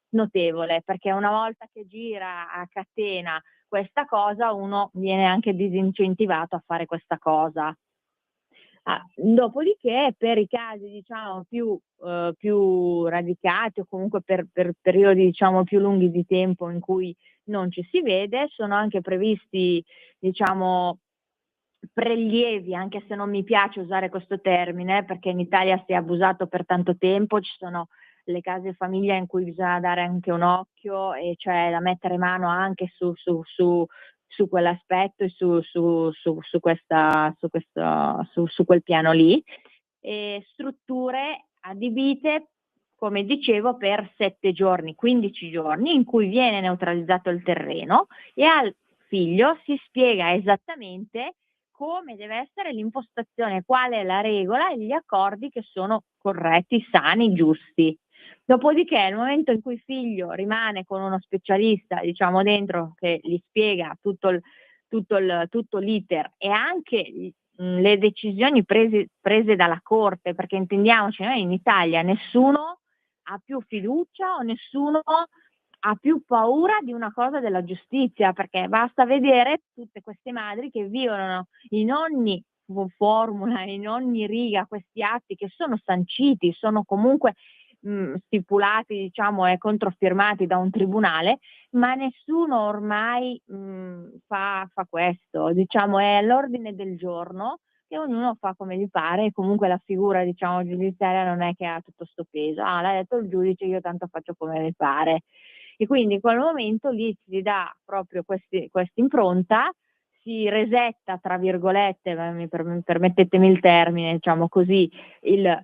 perché una volta che gira a catena questa cosa, uno viene anche disincentivato a fare questa cosa. Dopodiché, per i casi, diciamo, più radicati, o comunque per periodi, diciamo, più lunghi di tempo in cui non ci si vede, sono anche previsti, diciamo, prelievi, anche se non mi piace usare questo termine, perché in Italia si è abusato per tanto tempo. Ci sono le case famiglia in cui bisogna dare anche un occhio, e cioè da mettere mano anche su quell'aspetto e su quel piano lì, e strutture adibite, come dicevo, per 7 giorni, 15 giorni, in cui viene neutralizzato il terreno, e al figlio si spiega esattamente come deve essere l'impostazione, qual è la regola e gli accordi che sono corretti, sani, giusti. Dopodiché, nel momento in cui il figlio rimane con uno specialista, diciamo, dentro, che gli spiega tutto l'iter, e anche le decisioni prese dalla Corte, perché intendiamoci, noi in Italia nessuno ha più fiducia o nessuno ha più paura di una cosa della giustizia, perché basta vedere tutte queste madri che violano in ogni formula, in ogni riga, questi atti che sono sanciti, sono comunque stipulati, diciamo, e controfirmati da un tribunale, ma nessuno ormai fa questo, diciamo, è all'ordine del giorno, che ognuno fa come gli pare, e comunque la figura, diciamo, giudiziaria non è che ha tutto sto peso. L'ha detto il giudice, io tanto faccio come mi pare. E quindi in quel momento lì si dà proprio questa impronta, si resetta, tra virgolette, permettetemi il termine, diciamo così, il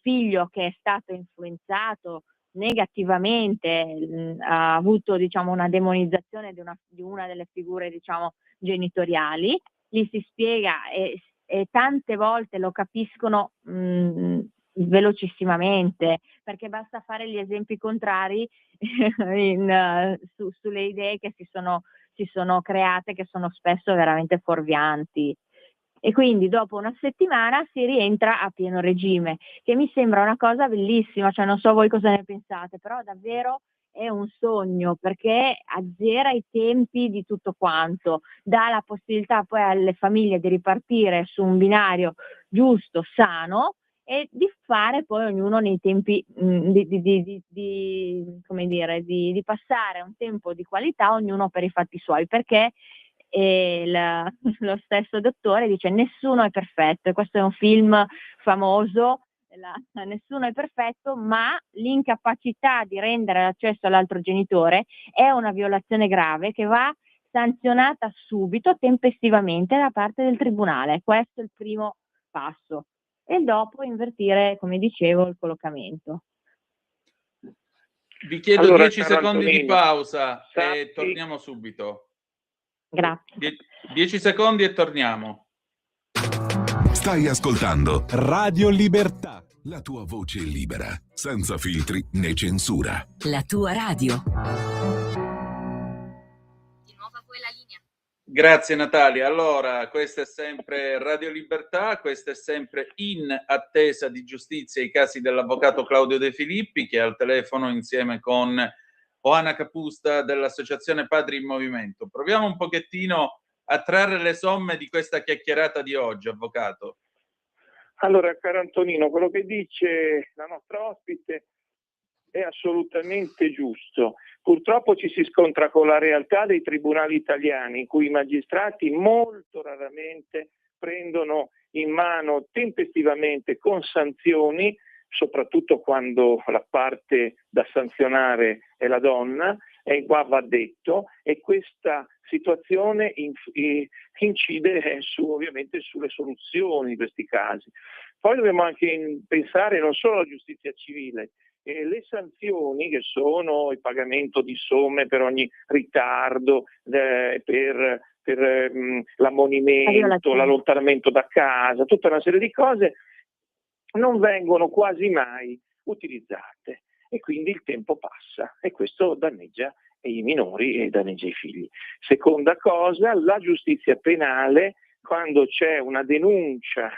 figlio che è stato influenzato negativamente, ha avuto, diciamo, una demonizzazione di una delle figure, diciamo, genitoriali. Gli si spiega, e tante volte lo capiscono velocissimamente, perché basta fare gli esempi contrari sulle idee che si sono create, che sono spesso veramente fuorvianti. E quindi dopo una settimana si rientra a pieno regime, che mi sembra una cosa bellissima, cioè non so voi cosa ne pensate, però davvero è un sogno, perché azzera i tempi di tutto quanto, dà la possibilità poi alle famiglie di ripartire su un binario giusto, sano, e di fare poi ognuno nei tempi di passare un tempo di qualità, ognuno per i fatti suoi, perché lo stesso dottore dice nessuno è perfetto, e questo è un film famoso nessuno è perfetto, ma l'incapacità di rendere l'accesso all'altro genitore è una violazione grave che va sanzionata subito, tempestivamente da parte del tribunale. Questo è il primo passo. E dopo invertire, come dicevo, il collocamento. Vi chiedo Allora, 10 caro secondi di Antonino, pausa e sappi- torniamo subito. Grazie. 10 secondi e torniamo. Stai ascoltando Radio Libertà. la tua voce libera, senza filtri né censura. La tua radio. Di nuovo a voi la linea. Grazie Natalia. Allora, questa è sempre Radio Libertà, questa è sempre In attesa di giustizia i casi dell'avvocato Claudio De Filippi, che è al telefono insieme con Oana Capusta dell'Associazione Padri in Movimento. Proviamo un pochettino a trarre le somme di questa chiacchierata di oggi, avvocato. Allora, caro Antonino, quello che dice la nostra ospite è assolutamente giusto. Purtroppo ci si scontra con la realtà dei tribunali italiani, in cui i magistrati molto raramente prendono in mano tempestivamente con sanzioni, soprattutto quando la parte da sanzionare è la donna, e qua va detto, e questa situazione incide ovviamente sulle soluzioni di questi casi. Poi dobbiamo anche pensare non solo alla giustizia civile, le sanzioni, che sono il pagamento di somme per ogni ritardo, per l'ammonimento, l'allontanamento da casa, tutta una serie di cose, non vengono quasi mai utilizzate e quindi il tempo passa e questo danneggia i minori e danneggia i figli. Seconda cosa, la giustizia penale, quando c'è una denuncia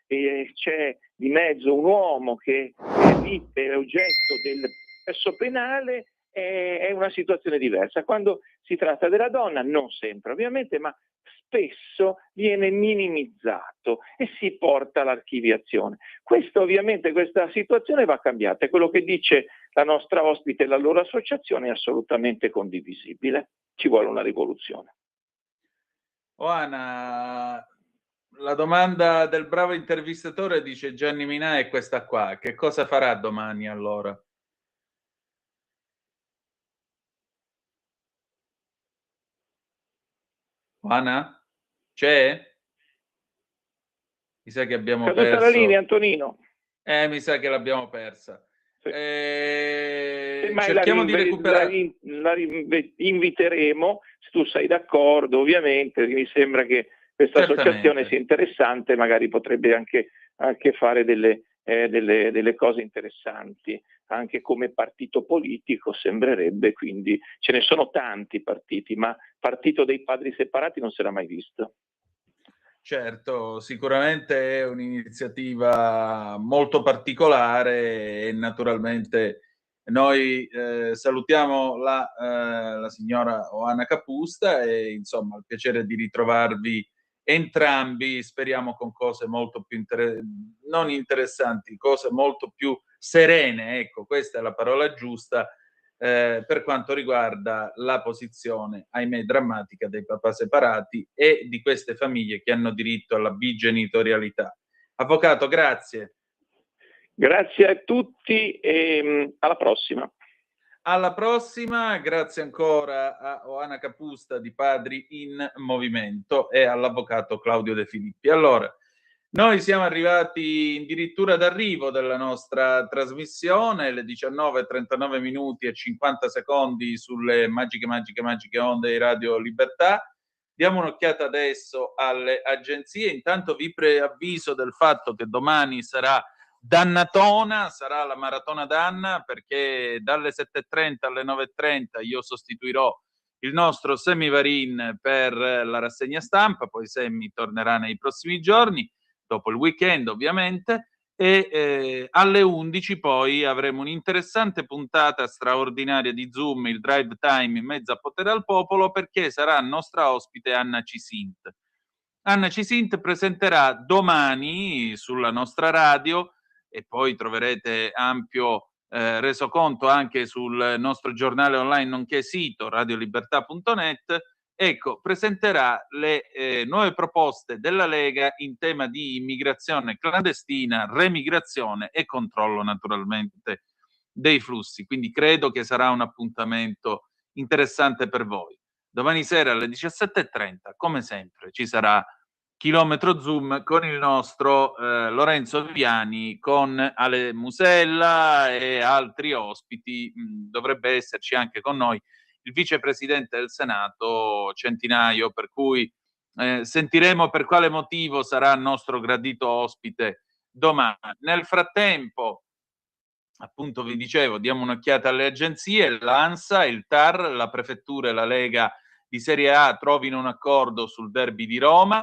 e c'è di mezzo un uomo che è oggetto del processo penale, è una situazione diversa. Quando si tratta della donna, non sempre ovviamente, ma spesso viene minimizzato e si porta all'archiviazione. Questa situazione va cambiata e quello che dice la nostra ospite e la loro associazione è assolutamente condivisibile. Ci vuole una rivoluzione. Oana, la domanda del bravo intervistatore, dice Gianni Minà, è questa qua. Che cosa farà domani allora? Oana? C'è? Mi sa che abbiamo Caduta perso. la linea, Antonino. Mi sa che l'abbiamo persa. Sì. Cerchiamo di recuperare. La inviteremo, se tu sei d'accordo, ovviamente. Mi sembra che questa associazione sia interessante, magari potrebbe anche fare delle cose interessanti, anche come partito politico sembrerebbe, quindi ce ne sono tanti partiti, ma partito dei padri separati non si era mai visto. Certo, sicuramente è un'iniziativa molto particolare e naturalmente noi salutiamo la signora Oana Capusta e insomma il piacere di ritrovarvi entrambi, speriamo con cose molto più non interessanti, cose molto più serene, ecco, questa è la parola giusta, per quanto riguarda la posizione, ahimè, drammatica dei papà separati e di queste famiglie che hanno diritto alla bigenitorialità. Avvocato, grazie. Grazie a tutti e alla prossima. Alla prossima, grazie ancora a Oana Capusta di Padri in Movimento e all'avvocato Claudio De Filippi. Allora, noi siamo arrivati addirittura d'arrivo della nostra trasmissione, le 19:39 minuti e 50 secondi sulle magiche onde di Radio Libertà. Diamo un'occhiata adesso alle agenzie. Intanto vi preavviso del fatto che domani sarà dannatona, sarà la maratona Danna, perché dalle 7:30 alle 9:30 io sostituirò il nostro Semmi Varin per la rassegna stampa, poi Semmi tornerà nei prossimi giorni, dopo il weekend ovviamente, e alle 11 poi avremo un'interessante puntata straordinaria di Zoom, il drive time in mezzo a Potere al Popolo, perché sarà nostra ospite Anna Cisint. Anna Cisint presenterà domani sulla nostra radio, e poi troverete ampio resoconto anche sul nostro giornale online nonché sito radiolibertà.net, ecco, presenterà le nuove proposte della Lega in tema di immigrazione clandestina, remigrazione e controllo naturalmente dei flussi. Quindi credo che sarà un appuntamento interessante per voi. Domani sera alle 17:30, come sempre, ci sarà Chilometro Zoom con il nostro Lorenzo Viviani, con Ale Musella e altri ospiti. Dovrebbe esserci anche con noi il vicepresidente del Senato Centinaio, per cui sentiremo per quale motivo sarà il nostro gradito ospite domani. Nel frattempo, appunto vi dicevo, diamo un'occhiata alle agenzie, l'ANSA, il TAR, la Prefettura e la Lega di Serie A trovino un accordo sul derby di Roma.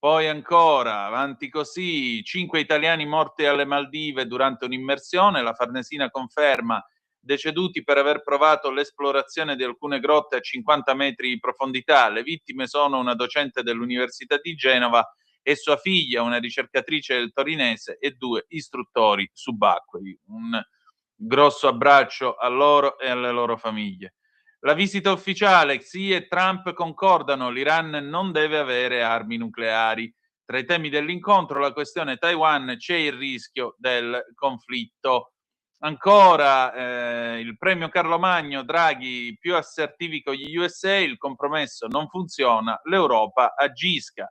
Poi ancora, avanti così, 5 italiani morti alle Maldive durante un'immersione, la Farnesina conferma deceduti per aver provato l'esplorazione di alcune grotte a 50 metri di profondità. Le vittime sono una docente dell'Università di Genova e sua figlia, una ricercatrice del Torinese, e 2 istruttori subacquei. Un grosso abbraccio a loro e alle loro famiglie. La visita ufficiale, Xi e Trump concordano, l'Iran non deve avere armi nucleari. Tra i temi dell'incontro la questione Taiwan, c'è il rischio del conflitto. Ancora il premio Carlo Magno, Draghi più assertivi con gli USA, il compromesso non funziona, l'Europa agisca.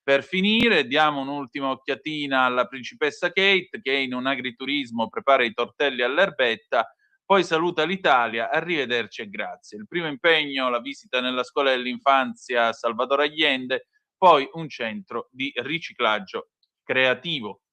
Per finire diamo un'ultima occhiatina alla principessa Kate, che in un agriturismo prepara i tortelli all'erbetta, poi saluta l'Italia, arrivederci e grazie. Il primo impegno, la visita nella scuola dell'infanzia Salvador Allende, poi un centro di riciclaggio creativo.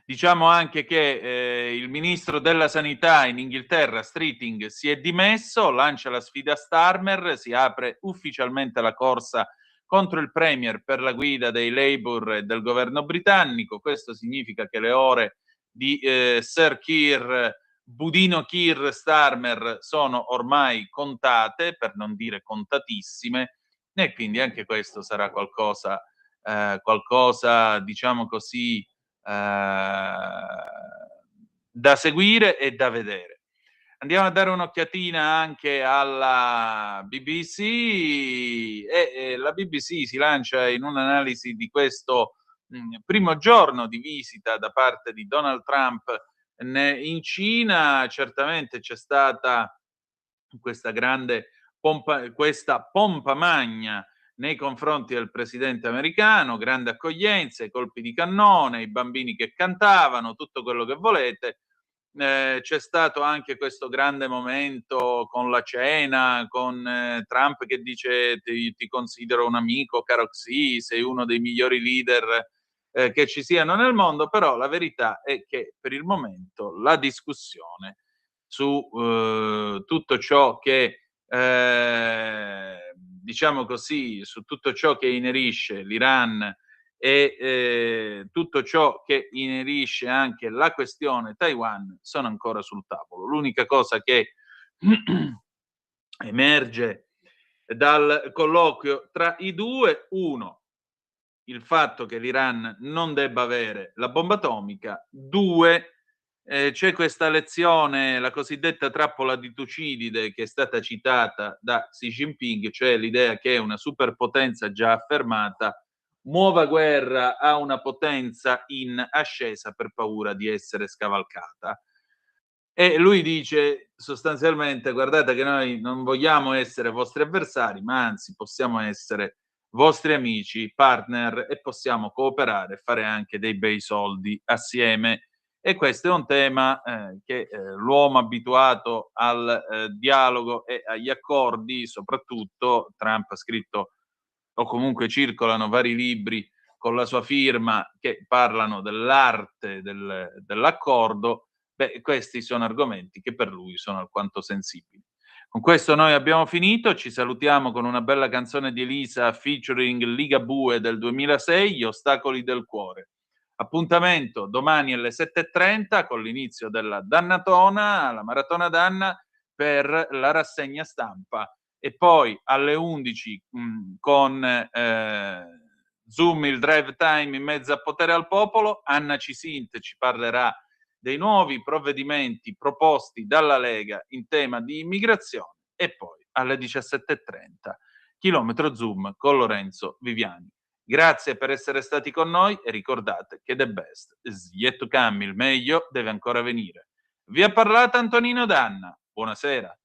Diciamo anche che il ministro della Sanità in Inghilterra, Streeting, si è dimesso, lancia la sfida Starmer, si apre ufficialmente la corsa contro il Premier per la guida dei Labour e del governo britannico. Questo significa che le ore di Sir Keir, Budino Keir Starmer sono ormai contate, per non dire contatissime, e quindi anche questo sarà qualcosa, diciamo così, da seguire e da vedere. Andiamo a dare un'occhiatina anche alla BBC e la BBC si lancia in un'analisi di questo primo giorno di visita da parte di Donald Trump in Cina. Certamente c'è stata questa grande pompa magna nei confronti del presidente americano, grande accoglienza, i colpi di cannone, i bambini che cantavano, tutto quello che volete. C'è stato anche questo grande momento con la cena, con Trump che dice ti considero un amico, caro Xi, sei uno dei migliori leader che ci siano nel mondo, però la verità è che per il momento la discussione su tutto ciò che diciamo così, su tutto ciò che inerisce l'Iran e tutto ciò che inerisce anche la questione Taiwan sono ancora sul tavolo. L'unica cosa che emerge dal colloquio tra i due, uno, il fatto che l'Iran non debba avere la bomba atomica, due, c'è questa lezione, la cosiddetta trappola di Tucidide, che è stata citata da Xi Jinping, cioè l'idea che una superpotenza già affermata muova guerra a una potenza in ascesa per paura di essere scavalcata. E lui dice sostanzialmente: guardate che noi non vogliamo essere vostri avversari, ma anzi possiamo essere vostri amici, partner, e possiamo cooperare e fare anche dei bei soldi assieme. E questo è un tema che l'uomo abituato al dialogo e agli accordi, soprattutto Trump ha scritto, o comunque circolano vari libri con la sua firma che parlano dell'arte dell'accordo. Beh, questi sono argomenti che per lui sono alquanto sensibili. Con questo noi abbiamo finito, ci salutiamo con una bella canzone di Elisa featuring Ligabue del 2006, Gli ostacoli del cuore. Appuntamento domani alle 7:30 con l'inizio della Dannatona, la Maratona Danna, per la rassegna stampa, e poi alle 11 con Zoom, il drive time in mezzo a Potere al Popolo. Anna Cisint ci parlerà dei nuovi provvedimenti proposti dalla Lega in tema di immigrazione, e poi alle 17:30 Chilometro Zoom con Lorenzo Viviani. Grazie per essere stati con noi e ricordate che the best is yet to come, il meglio deve ancora venire. Vi ha parlato Antonino Danna. Buonasera.